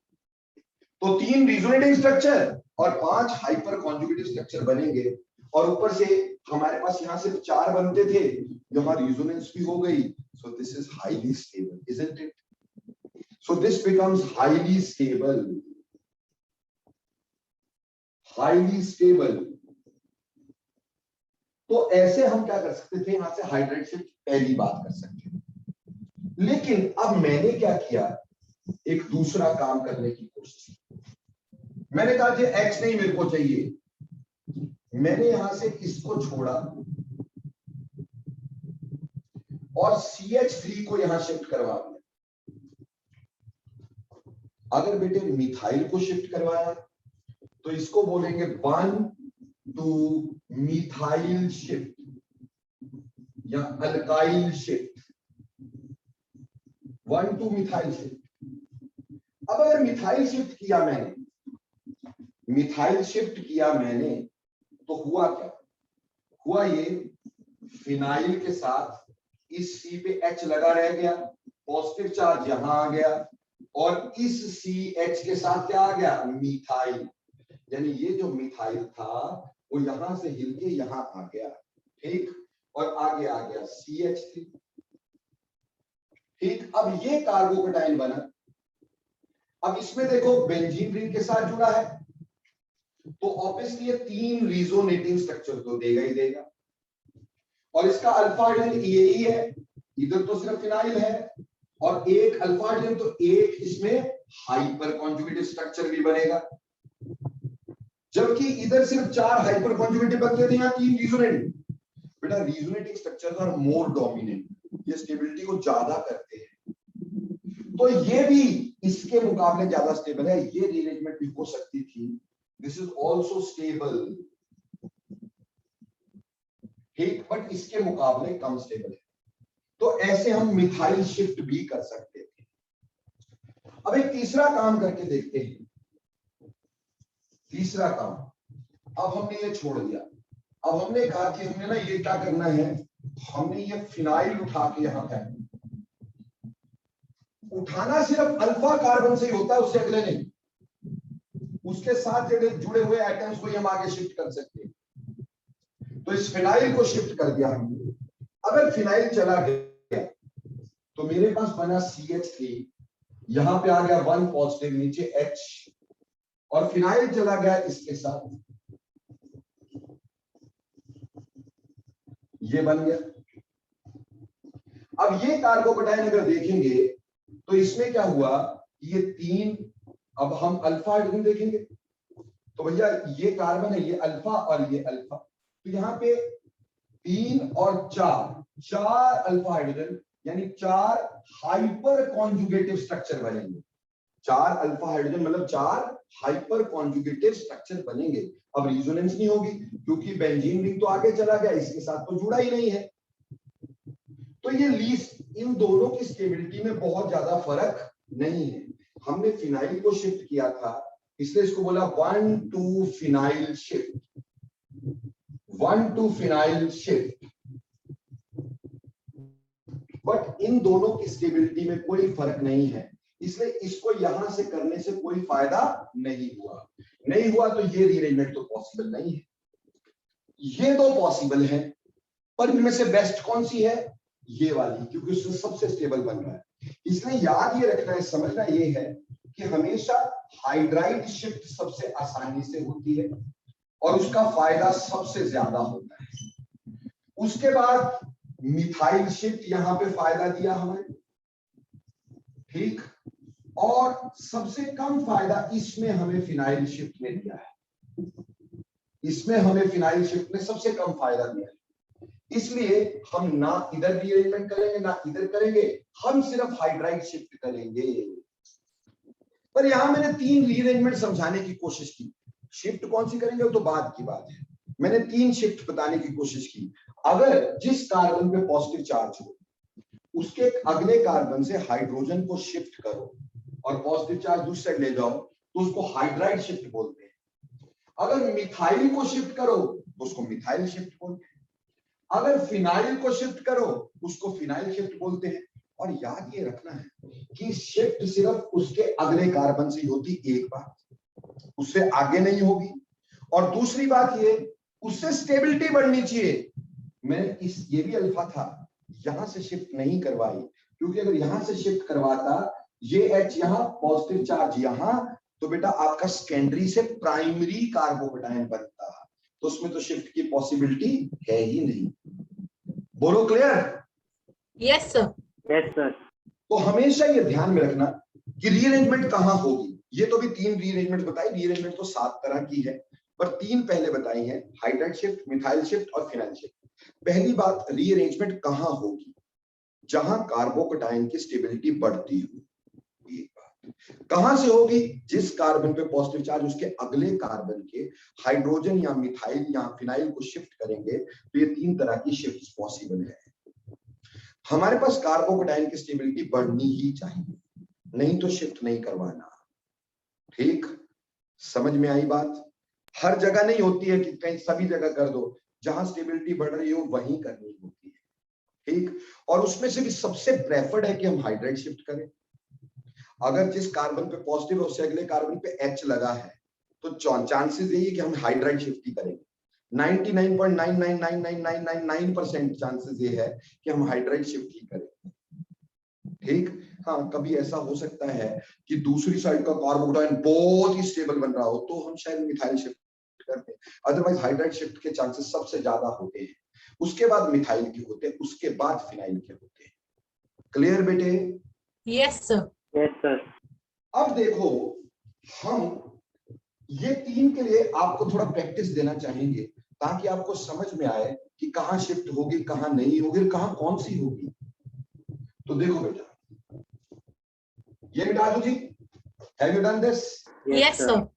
तो 3 रेजोनेटिंग स्ट्रक्चर और 5 हाइपर कॉन्जुगेटिव स्ट्रक्चर बनेंगे, और ऊपर से हमारे पास यहां सिर्फ 4 बनते थे, यहां रेजोनेंस भी हो गई। सो this is highly stable, isn't it? So this becomes highly stable, highly stable. तो ऐसे हम क्या कर सकते थे, यहां से हाइड्राइड शिफ्ट पहली बात कर सकते थे। लेकिन अब मैंने क्या किया, एक दूसरा काम करने की कोशिश की। मैंने कहा कि H नहीं मेरे को चाहिए, मैंने यहां से इसको छोड़ा और CH3 को यहां शिफ्ट करवा दिया। अगर बेटे मिथाइल को शिफ्ट करवाया तो इसको बोलेंगे 1 to मिथाइल शिफ्ट या alkyl shift, 1 to methyl shift. अब अगर मिथाइल शिफ्ट किया मैंने, मिथाइल शिफ्ट किया मैंने, तो हुआ क्या? हुआ ये फिनाइल के साथ इस C पे H लगा रह गया, पॉजिटिव चार्ज यहां आ गया, और इस CH के साथ क्या आ गया? मिथाइल। यानी ये जो मिथाइल था वो यहां से हिल के यहां आ गया, ठीक, और आगे आ गया CH3। ठीक, अब ये कार्बोकटाइन बना। अब इसमें देखो बेंजीन रिंग के साथ जुड़ा है, तो ऑब्वियसली ये 3 रेजोनेटिंग स्ट्रक्चर तो देगा ही देगा। और इसका अल्फा हाइड्रोजन यही है, इधर तो सिर्फ फिनाइल है, और एक अल्फा हाइड्रोजन तो एक इसमें हाइपर कॉन्जुगेटिव स्ट्रक्चर भी बनेगा, जबकि इधर सिर्फ 4 हाइपर कॉन्जुगेटिव बनते थे, यहाँ 3 रिजोनेंट। बेटा resonating structures are more dominant, ये स्टेबिलिटी को ज्यादा करते हैं, तो ये भी इसके मुकाबले ज्यादा स्टेबल है। ये रीअरेंजमेंट भी हो सकती थी, दिस इज आल्सो स्टेबल, ठीक, बट इसके मुकाबले कम स्टेबल है। तो ऐसे हम मिथाइल शिफ्ट भी कर सकते थे। अब एक तीसरा काम करके देखते हैं, तीसरा काम। अब हमने ये छोड़ दिया, अब हमने कहा कि हमने ना ये क्या करना है, हमने ये फिनाइल उठा के यहां फेंकना। उठाना सिर्फ अल्फा कार्बन से ही होता है, उससे अगले नहीं, उसके साथ जुड़े हुए एटम्स को हम आगे शिफ्ट कर सकते हैं। तो इस फिनाइल को शिफ्ट कर दिया हमने। अगर फिनाइल चला गया तो मेरे पास बना CH3, यहां पे आ गया 1 पॉजिटिव, नीचे H, और फिनाइल चला गया इसके साथ, ये बन गया। अब ये कार्बोकेटाइन अगर देखेंगे तो इसमें क्या हुआ, ये 3, अब हम अल्फा हाइड्रोजन देखेंगे तो भैया ये कार्बन है, ये अल्फा और ये अल्फा, तो यहाँ पे 3 और 4 अल्फा हाइड्रोजन, यानी 4 हाइपर कॉन्जुगेटिव स्ट्रक्चर बनेंगे। 4 अल्फा हाइड्रोजन मतलब 4 हाइपर कॉन्जुगेटिव स्ट्रक्चर बनेंगे। अब रिजोनेंस नहीं होगी क्योंकि बेंजीन रिंग तो आगे चला गया, इसके साथ तो जुड़ा ही नहीं है। तो ये लीस्ट, इन दोनों की स्टेबिलिटी में बहुत ज्यादा फर्क नहीं है। हमने फिनाइल को शिफ्ट किया था, इसलिए इसको बोला 1-2 phenyl shift, 1-2 phenyl shift. But in दोनों की स्टेबिलिटी में कोई फर्क नहीं है, इसलिए इसको यहां से करने से कोई फायदा नहीं हुआ। नहीं हुआ तो ये रीअरेंजमेंट तो पॉसिबल नहीं है। ये दो पॉसिबल है, पर इनमें से बेस्ट कौन सी है, ये वाली, क्योंकि उसमें सबसे स्टेबल बन रहा है। इसलिए याद ये रखना है, समझना ये है कि हमेशा हाइड्राइड शिफ्ट सबसे आसानी से होती है और उसका फायदा सबसे ज्यादा होता है। उसके बाद मिथाइल शिफ्ट यहां पे फायदा दिया हमें, ठीक, और सबसे कम फायदा इसमें हमें फिनाइल शिफ्ट ने दिया है। इसमें हमें फिनाइल शिफ्ट ने सबसे कम फायदा दिया है, इसलिए हम ना इधर रीअरेंजमेंट करेंगे ना इधर करेंगे, हम सिर्फ हाइड्राइड शिफ्ट करेंगे। पर यहां मैंने 3 रीअरेंजमेंट समझाने की कोशिश की, शिफ्ट कौन सी करेंगे वो तो बाद की बात है। मैंने 3 शिफ्ट बताने की कोशिश की। अगर जिस कार्बन पे पॉजिटिव चार्ज हो उसके अगले कार्बन से हाइड्रोजन को शिफ्ट करो और पॉजिटिव चार्ज दूसरी साइड ले जाओ तो उसको हाइड्राइड शिफ्ट बोलते हैं। अगर मिथाइल को शिफ्ट करो तो उसको मिथाइल शिफ्ट बोलते हैं। अगर फिनाइल को शिफ्ट करो उसको फिनाइल शिफ्ट बोलते हैं। और याद ये रखना है कि शिफ्ट सिर्फ उसके अगले कार्बन से होती, एक बात, उससे आगे नहीं होगी। और दूसरी बात ये, उससे स्टेबिलिटी बढ़नी चाहिए। मैं ये भी अल्फा था, यहां से शिफ्ट नहीं करवाई, क्योंकि अगर यहां से शिफ्ट करवाता, ये H यहां, पॉजिटिव चार्ज यहां, तो बेटा आपका सेकेंडरी से प्राइमरी कार्बोकेटाइन बनता, तो उसमें तो शिफ्ट की पॉसिबिलिटी है ही नहीं। बोलो clear? Yes sir. Yes sir. तो हमेशा ये ध्यान में रखना कि रीअरेंजमेंट कहां होगी। ये तो भी 3 रीअरेंजमेंट बताई, रीअरेंजमेंट तो 7 तरह की है, पर 3 पहले बताई है, हाइड्राइड शिफ्ट, मिथाइल शिफ्ट और फिनाइल शिफ्ट। पहली बात, रीअरेंजमेंट कहां होगी, जहां कार्बोकेटाइन की स्टेबिलिटी बढ़ती हो। एक बात कहां से होगी, जिस कार्बन पे पॉजिटिव चार्ज उसके अगले कार्बन के हाइड्रोजन या मिथाइल या फिनाइल को शिफ्ट करेंगे, तो ये 3 तरह की शिफ्ट पॉसिबल है। हमारे पास कार्बोकेटाइन की स्टेबिलिटी बढ़नी ही चाहिए, नहीं तो शिफ्ट नहीं करवाना। ठीक, समझ में आई बात? हर जगह नहीं होती है कि कहीं सभी जगह कर दो, जहां स्टेबिलिटी बढ़ रही हो वहीं करनी होती है। ठीक, और उसमें से भी सबसे प्रेफर्ड है कि हम हाइड्राइड शिफ्ट करें। अगर जिस कार्बन पे पॉजिटिव है उससे अगले कार्बन पे H लगा है, तो चांसेस यही है कि हम हाइड्राइड शिफ्ट ही करेंगे। 99.999999% चांसेस ये है कि हम हाइड्राइड शिफ्ट ही करें। ठीक, हाँ, कभी ऐसा हो सकता है कि दूसरी साइड का कार्बोकेटाइन बहुत ही स्टेबल बन रहा हो, तो हम शायद मिथाइल शिफ्ट करते हैं। अदरवाइज हाइड्राइड शिफ्ट के चांसेस सबसे ज्यादा होते हैं। उसके बाद मिथाइल के होते हैं, उसके बाद फिनाइल के होते हैं। क्लियर बेटे? Yes sir. Yes sir. अब देखो, हम ये 3 के लिए आपको थोड़ा प्रैक्टिस देना चाहेंगे ताकि आपको समझ में आए कि कहां शिफ्ट होगी, कहां नहीं होगी, कहां कौन सी होगी। तो देखो बेटा, ये मिटा दो जी। Have you done this? Yes sir.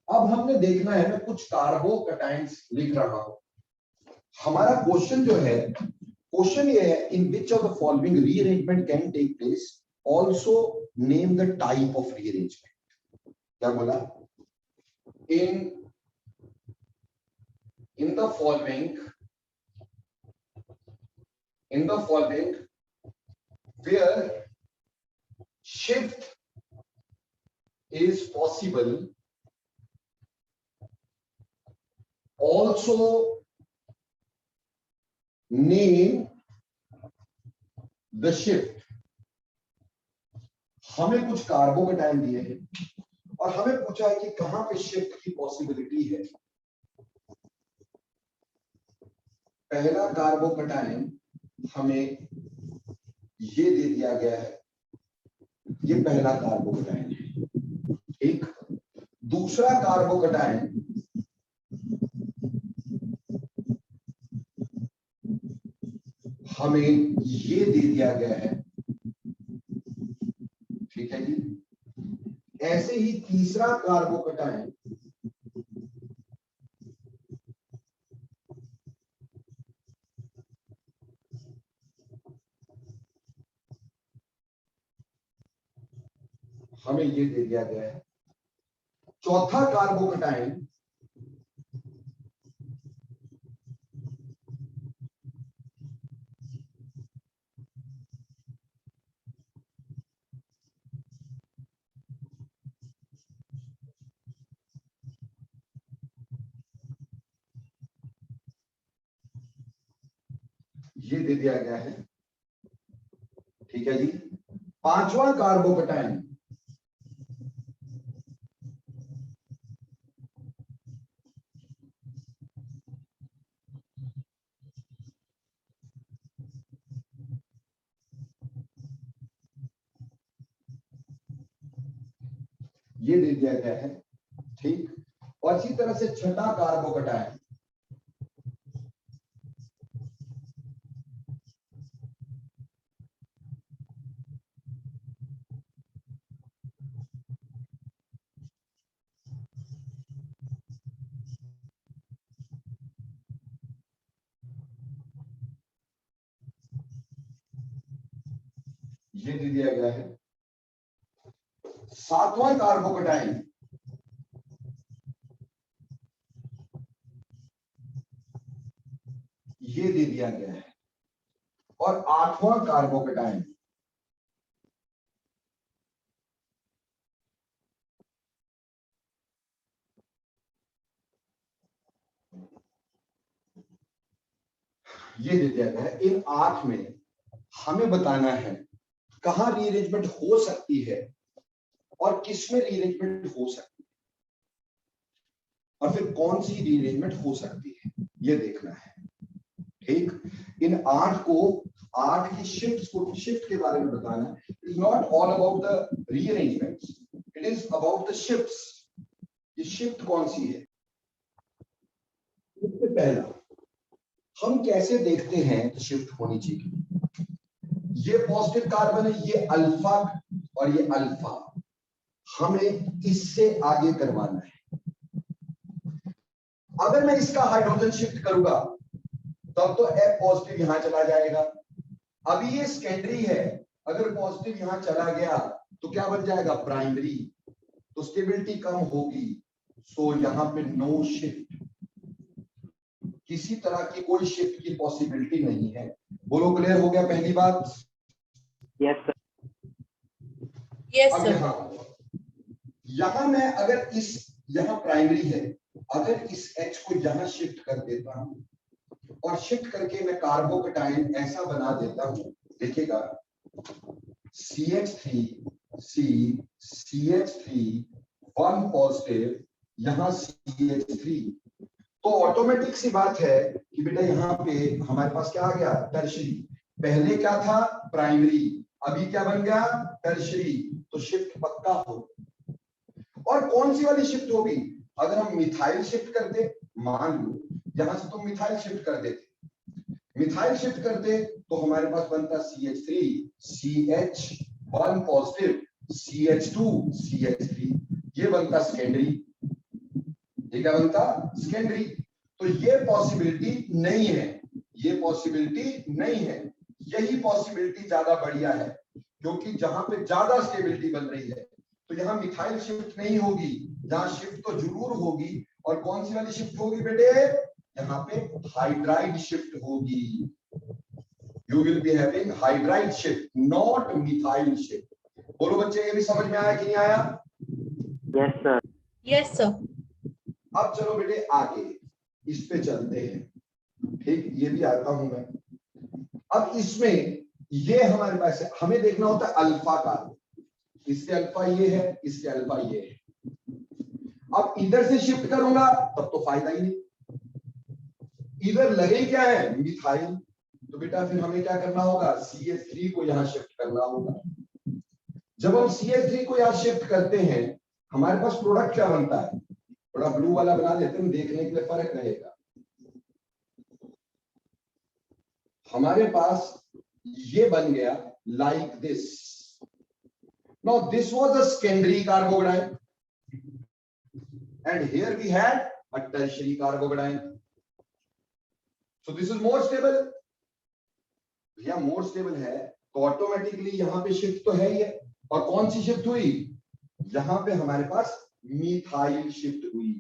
अब हमने देखना है, मैं कुछ कार्बोकैटायंस लिख रहा हूं। हमारा क्वेश्चन जो है, क्वेश्चन ये है, in which of the following rearrangement can take place, also name the type of rearrangement. क्या बोला? in the following where shift is possible, also name the shift। हमें कुछ कार्बोकैटायन दिए हैं और हमें पूछा है कि कहां पे शिफ्ट की पॉसिबिलिटी है। पहला कार्बोकैटायन हमें ये दे दिया गया है, ये पहला कार्बोकैटायन है। एक दूसरा कार्बोकैटायन हमें ये दे दिया गया है, ठीक है जी। ऐसे ही तीसरा कार्बोकैटायन हमें ये दे दिया गया है। चौथा कार्बोकैटायन ये दे दिया गया है, ठीक है जी। पांचवा कार्बोकैटायन ये दे दिया गया है, ठीक। और इसी तरह से छठा कार्बोकैटायन ये दे दिया गया है। सातवां कार्बोकैटायन ये दे दिया गया है। और आठवां कार्बोकैटायन ये दे दिया गया है। इन 8 में हमें बताना है कहां रीअरेंजमेंट हो सकती है और किस में रीअरेंजमेंट हो सकती है, और फिर कौन सी रीअरेंजमेंट हो सकती है ये देखना है, ठीक। इन 8 को, 8 की शिफ्ट के बारे में बताना है। It is not all about the rearrangements, it is about the shifts. ये शिफ्ट कौन सी है? सबसे पहला हम कैसे देखते हैं कि शिफ्ट होनी चाहिए। ये पॉजिटिव कार्बन है, ये अल्फा और ये अल्फा, हमें इससे आगे करवाना है। अगर मैं इसका हाइड्रोजन शिफ्ट करूंगा तब तो F पॉजिटिव यहां चला जाएगा। अभी ये सेकेंडरी है, अगर पॉजिटिव यहां चला गया तो क्या बन जाएगा? प्राइमरी, तो स्टेबिलिटी कम होगी। सो यहां पे नो शिफ्ट, किसी तरह की कोई शिफ्ट की पॉसिबिलिटी नहीं है। बोलो क्लियर हो गया पहली बात? Yes sir. यस अब सर। यहां मैं अगर यहां प्राइमरी है, अगर इस H को यहां शिफ्ट कर देता हूं और शिफ्ट करके मैं कार्बोकैटायन ऐसा बना देता हूं, देखिएगा CH3 C CH3 1 पॉजिटिव, यहाँ CH3, तो ऑटोमेटिक सी बात है कि बेटा यहाँ पे हमारे पास क्या आ गया, टर्शरी। पहले क्या था, प्राइमरी, अभी क्या बन गया, टर्शरी, तो शिफ्ट पक्का हो। और कौन सी वाली शिफ्ट होगी, अगर हम मिथाइल शिफ्ट करते, मान लो यहां से तुम मिथाइल शिफ्ट कर देते, मिथाइल शिफ्ट करते तो हमारे पास बनता CH3, CH1 positive, CH2, CH3, ये बनता सेकेंडरी। ये क्या बनता, सेकेंडरी। तो ये पॉसिबिलिटी नहीं है, ये पॉसिबिलिटी नहीं है, यही पॉसिबिलिटी ज्यादा बढ़िया है, क्योंकि जहां पे ज्यादा स्टेबिलिटी बन रही है तो यहाँ मिथाइल शिफ्ट नहीं होगी, जहां शिफ्ट तो जरूर होगी। और कौन सी वाली शिफ्ट होगी बेटे, यहाँ पे हाइड्राइड शिफ्ट होगी। You will be having hydride shift, not methyl shift. बोलो बच्चे, ये भी समझ में आया कि नहीं आया? Yes sir. Yes sir. अब चलो बेटे आगे इस पे चलते हैं, ठीक, ये भी आता हूं मैं। अब इसमें ये हमारे पास है, हमें देखना होता है अल्फा का, इससे अल्फा ये है, इससे अल्फा ये है। अब इधर से शिफ्ट करूंगा तब तो फायदा ही नहीं, इधर लगे क्या है, मिथाइल, तो बेटा फिर हमें क्या करना होगा, CH3 को यहां शिफ्ट करना होगा। जब हम CH3 को यहां शिफ्ट करते हैं, हमारे पास प्रोडक्ट क्या बनता है, थोड़ा ब्लू वाला बना देते हैं, देखने के लिए फर्क रहेगा। हमारे पास ये बन गया like this. Now this was a secondary carbocation and here we had a tertiary carbocation, so this is more stable। भैया मोर स्टेबल है तो ऑटोमेटिकली यहां पे शिफ्ट तो है ही है। और कौन सी शिफ्ट हुई, यहां पे हमारे पास मिथाइल शिफ्ट हुई।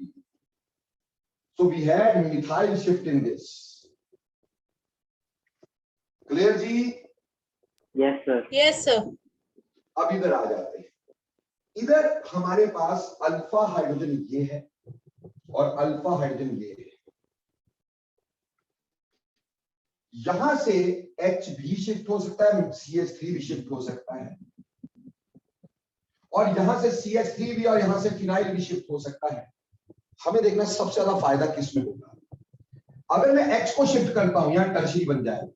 So we had methyl shift in this. Clear जी? Yes sir. Yes sir. अब इधर आ जाते हैं, इधर हमारे पास अल्फा हाइड्रोजन ये है और अल्फा हाइड्रोजन ये है। यहां से H भी शिफ्ट हो सकता है, CH3 भी शिफ्ट हो सकता है, और यहां से CH3 भी और यहां से फिनाइल भी शिफ्ट हो सकता है। हमें देखना सबसे ज्यादा फायदा किसमें होगा। अगर मैं H को शिफ्ट करता हूं, यहां टर्शरी बन जाए।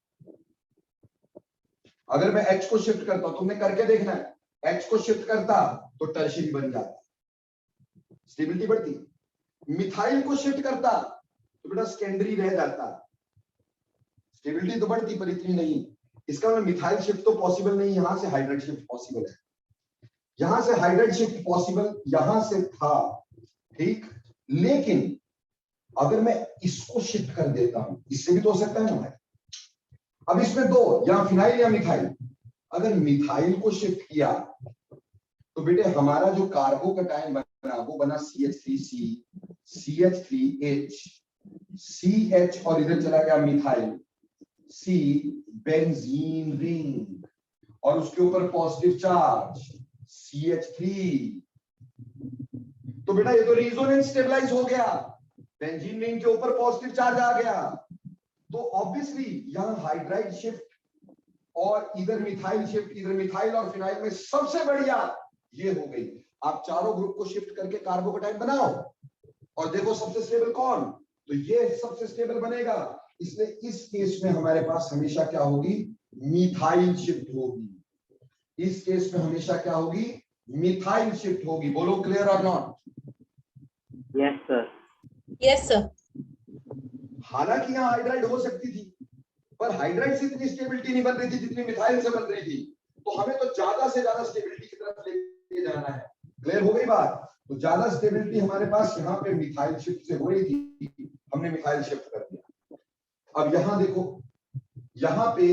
अगर मैं H को शिफ्ट करता हूं, तुमने करके देखना है, H को शिफ्ट करता तो टर्शरी बन जाता, स्टेबिलिटी बढ़ती। मिथाइल को शिफ्ट करता तो बेटा सेकेंडरी रह जाता, स्टेबिलिटी तो बढ़ती पर इतनी नहीं। इसका मतलब मिथाइल शिफ्ट तो पॉसिबल नहीं, यहां से हाइड्राइड शिफ्ट पॉसिबल है, यहां से हाइड्राइड शिफ्ट पॉसिबल यहां से था, ठीक। लेकिन अगर मैं इसको शिफ्ट कर देता हूं, इससे भी तो हो सकता है ना भाई। अब इसमें दो, या फिनाइल या मिथाइल, अगर मिथाइल को शिफ्ट किया तो बेटे हमारा जो कार्बोकेटाइन बना वो बना CH3C, CH3H, CH और इधर चला गया मिथाइल, C बेंजीन रिंग, और उसके ऊपर पॉजिटिव चार्ज CH3। तो बेटा ये तो रेजोनेंस स्टेबलाइज हो गया, बेंजीन रिंग के ऊपर पॉजिटिव चार्ज आ गया, तो ऑब्वियसली यहां हाइड्राइड शिफ्ट और इधर मिथाइल शिफ्ट, इधर मिथाइल और फिनाइल में सबसे बढ़िया ये हो गई। आप चारों ग्रुप को शिफ्ट करके कार्बोकेटाइन बनाओ और देखो सबसे स्टेबल कौन, तो ये सबसे स्टेबल बनेगा। इसलिए इस केस में हमारे पास हमेशा क्या होगी, मिथाइल शिफ्ट होगी। इस केस में हमेशा क्या होगी, मिथाइल शिफ्ट होगी। बोलो क्लियर और not? Yes sir. Yes sir. हालांकि यहाँ हाइड्राइड हो सकती थी, पर हाइड्राइड से इतनी स्टेबिलिटी नहीं बन रही थी जितनी मिथाइल से बन रही थी, तो हमें तो ज्यादा से ज्यादा स्टेबिलिटी की तरफ लेके जाना है। क्लियर हो गई बात? तो ज्यादा स्टेबिलिटी हमारे पास यहाँ पे मिथाइल शिफ्ट से हो रही थी, हमने मिथाइल शिफ्ट कर दिया। अब यहाँ देखो, यहाँ पे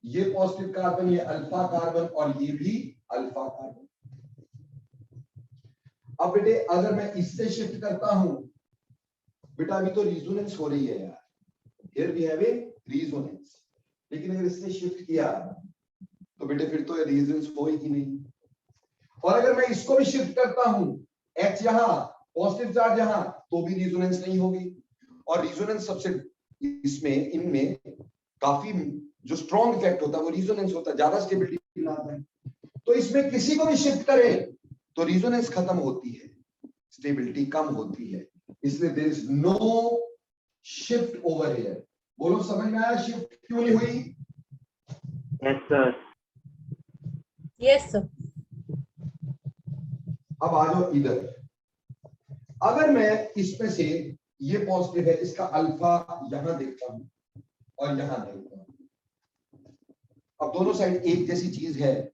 ये पॉजिटिव कार्बन, ये अल्फा कार्बन और ये भी अल्फा कार्बन। अब बेटे अगर मैं इससे शिफ्ट करता हूं, बेटा अभी तो रिजोनेंस हो रही है यार, here we have a resonance, लेकिन अगर इससे शिफ्ट किया तो बेटे फिर तो रिजोनेंस होगी नहीं। और अगर मैं इसको भी शिफ्ट करता हूं, H यहां पॉजिटिव चार्ज यहां, तो भी रिजोनेंस नहीं होगी। और रिजोनेंस सबसे इसमें इनमें काफी जो स्ट्रॉन्ग इफेक्ट होता है वो रिजोनेंस होता है, ज्यादा स्टेबिलिटी लाता है। तो इसमें किसी को भी शिफ्ट करें तो रिजोनेंस खत्म होती है। स्टेबिलिटी कम होती है, इसलिए there is no shift over here. बोलो समझ में आया शिफ्ट क्यों नहीं हुई? Yes, sir. Yes sir. अब आ जाओ इधर। अगर मैं इसमें से ये पॉजिटिव है, इसका अल्फा यहां देखता हूं और यहां देखता हूं, अब दोनों साइड एक जैसी चीज है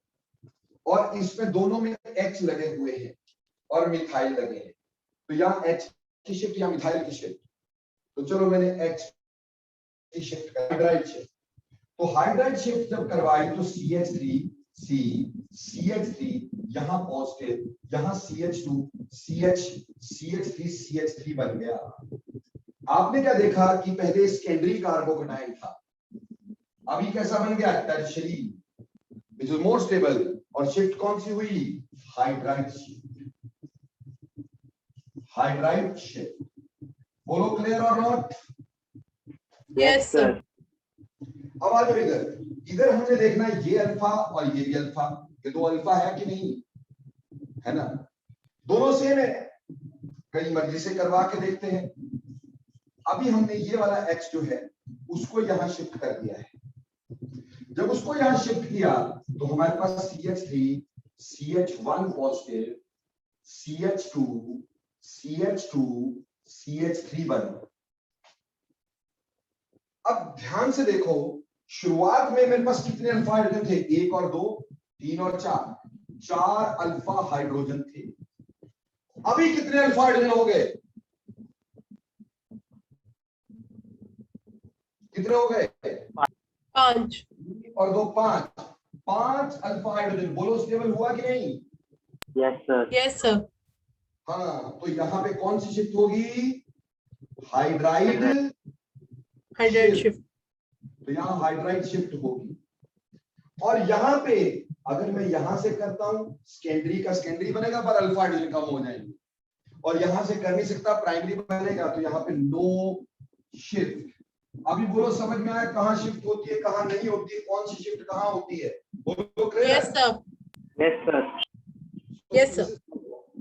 और इसमें दोनों में H लगे हुए हैं और मिथाइल लगे हैं, तो यहाँ H की शिफ्ट या मिथाइल की शिफ्ट, तो चलो मैंने H की शिफ्ट हाइड्राइड शिफ्ट, तो हाइड्राइड शिफ्ट जब करवाई तो CH3 यहां पॉजिटिव, यहां CH2 CH3 बन गया। आपने क्या देखा कि पहले सेकेंडरी कार्बोकेटाइन था, अभी कैसा बन गया? Tertiary, which is more stable, और शिफ्ट कौन सी हुई? Hydride shift. बोलो क्लियर और नॉट? Yes sir. अब आ जाओ इधर हमने देखना है ये अल्फा और ये भी अल्फा, ये दो अल्फा है कि नहीं है ना? दोनों सेम है, कई मर्जी से करवा के देखते हैं। अभी हमने ये वाला H जो है उसको यहां शिफ्ट कर दिया है, जब उसको यहां शिफ्ट किया तो हमारे पास CH3 CH1 positive CH2 CH3 बना। अब ध्यान से देखो, शुरुआत में मेरे पास कितने अल्फा हाइड्रोजन थे? 1 और 2 3 और 4 अल्फा हाइड्रोजन थे। अभी कितने अल्फा हाइड्रोजन हो गए? कितने हो गए? 5 और 2 5 अल्फा हाइड्रोजन। बोलो स्टेबल हुआ कि नहीं? Yes, sir. Yes sir. हाँ, तो यहां पे कौन सी शिफ्ट होगी? Hydride shift. तो यहाँ हाइड्राइड शिफ्ट होगी। और यहाँ पे अगर मैं यहां से करता हूं, सेकेंडरी का सेकेंडरी बनेगा पर अल्फा हाइड्रोजन कम हो जाएंगे, और यहां से कर नहीं सकता, प्राइमरी बनेगा, तो यहाँ पे नो शिफ्ट। अभी बोलो समझ में आया कहां शिफ्ट होती है कहां नहीं होती है, कौन सी शिफ्ट कहां होती है? बोलो yes sir. Yes, sir. Yes, sir.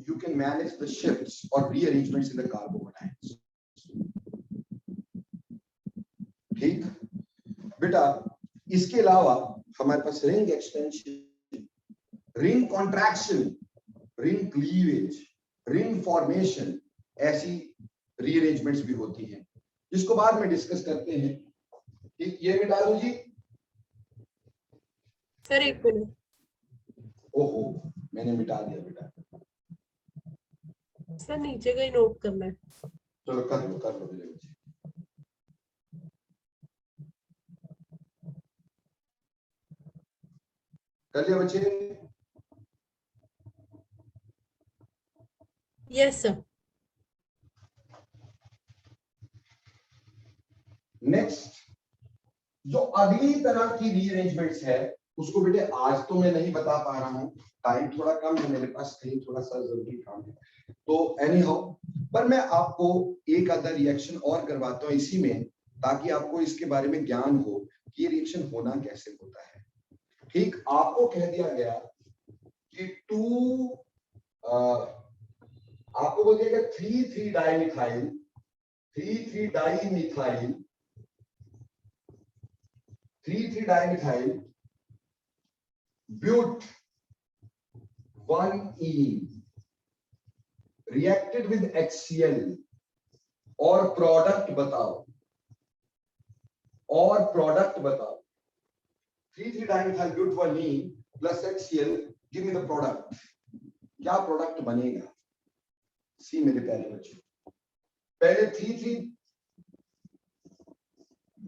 You can manage the shifts or rearrangements in the carbocations. ठीक बेटा, इसके अलावा हमारे पास ring extension, ring contraction, ring cleavage, ring formation, ऐसी रीअरेंजमेंट्स भी होती हैं जिसको बाद में डिस्कस करते हैं। ठीक, ये मिटा दो जी। सर एक मिनट। ओहो, मैंने मिटा दिया बेटा। सर नीचे का ही नोट करना है। चलो कर लो मेरे बच्चे। कर लिया बच्चे? Yes sir. नेक्स्ट जो अगली तरह की रीअरेंजमेंट्स है उसको बेटे आज तो मैं नहीं बता पा रहा हूं, टाइम थोड़ा कम है मेरे पास, कहीं थोड़ा सा जरूरी काम है, तो एनी हाउ, पर मैं आपको एक आधा रिएक्शन और करवाता हूं इसी में, ताकि आपको इसके बारे में ज्ञान हो कि ये रिएक्शन होना कैसे होता है। ठीक, आपको कह दिया गया कि आपको बोल दिया गया 3,3 dimethyl but 1ene reacted with HCl, और प्रोडक्ट बताओ 3,3 dimethyl but 1ene plus HCl, give me the product. क्या प्रोडक्ट बनेगा? सी मेरे प्यारे बच्चों, पहले 3,3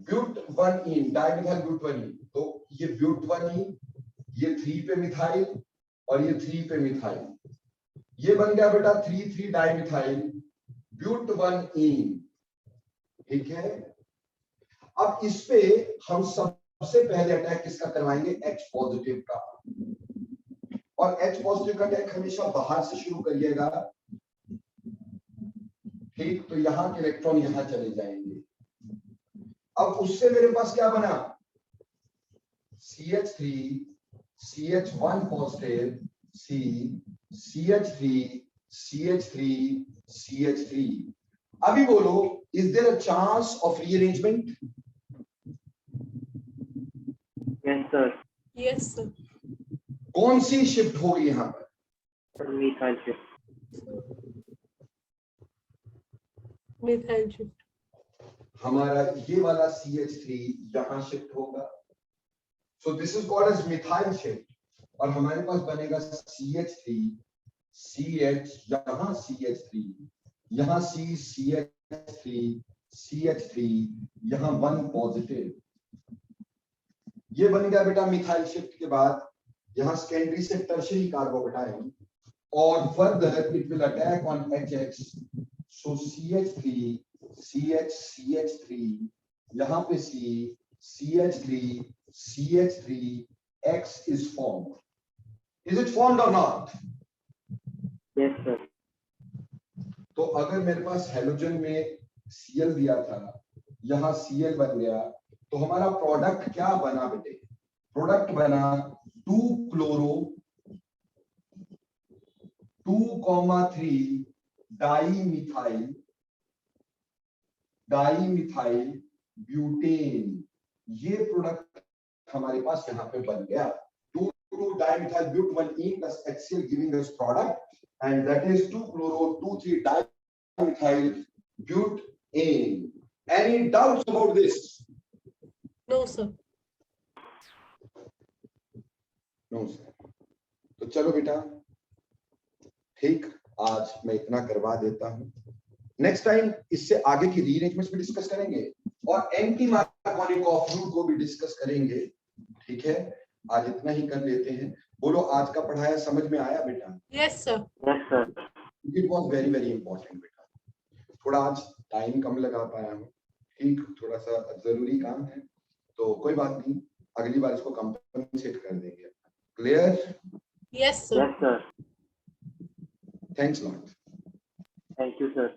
ब्यूट 1ene डाइमिथाइल ब्यूट 1ene, तो ये ब्यूट 1ene, ये 3 पे मिथाइल और ये 3 पे मिथाइल, ये बन गया बेटा 3,3 डाइमिथाइल ब्यूट 1ene। ठीक है, अब इस पे हम सबसे पहले अटैक किसका करवाएंगे? H पॉजिटिव का, और H पॉजिटिव का अटैक हमेशा बाहर से शुरू करिएगा। ठीक, तो यहां के इलेक्ट्रॉन यहां चले जाएंगे। अब उससे मेरे पास क्या बना? CH3 CH1 positive, CH3 CH3 CH3। अभी बोलो, is there a chance of rearrangement? Yes, sir. Yes sir. कौन सी शिफ्ट होगी यहां पर? Methyl shift. Methyl shift. हमारा ये वाला CH3 यहां शिफ्ट होगा, so this is called as methyl shift. और हमारे पास बनेगा CH3 CH, यहां CH3, यहां CH3 CH3, यहां 1 पॉजिटिव। ये बन गया बेटा मिथाइल शिफ्ट के बाद यहां सेकेंडरी से टर्शियरी कार्बोकेटायन, और further it will attack on HX, so CH3 CH CH3, यहां पे C, CH3 CH3, X is formed. Is it formed or not? Yes, sir. तो अगर मेरे पास हेलोजन में Cl दिया था, यहां Cl बन गया, तो हमारा प्रोडक्ट क्या बना बेटे? प्रोडक्ट बना 2 क्लोरो 2,3 डाईमिथाइल ब्यूटेन। ये प्रोडक्ट हमारे पास यहाँ पे बन गया, 2,2-dimethyl but 1 plus HCl giving us product, and that is 2-chloro-2,3-dimethyl butane. Any doubts about this? No sir. No sir. तो चलो बेटा, ठीक, आज मैं इतना करवा देता हूं। नेक्स्ट टाइम इससे आगे की रीअरेंजमेंट्स भी डिस्कस करेंगे और एंटी मार्कोनिक ऑफ रूट को भी डिस्कस करेंगे। ठीक है, आज इतना ही कर लेते हैं। बोलो, आज का पढ़ाया समझ में आया बेटा? Yes sir. Yes, sir. It was very very important बेटा। थोड़ा आज टाइम कम लगा पाया हूँ, ठीक, थोड़ा सा जरूरी काम है, तो कोई बात नहीं, अगली बार इसको कंपनसेट कर देंगे। Clear? Yes sir. Yes, sir. Thanks lot. Thank you, sir.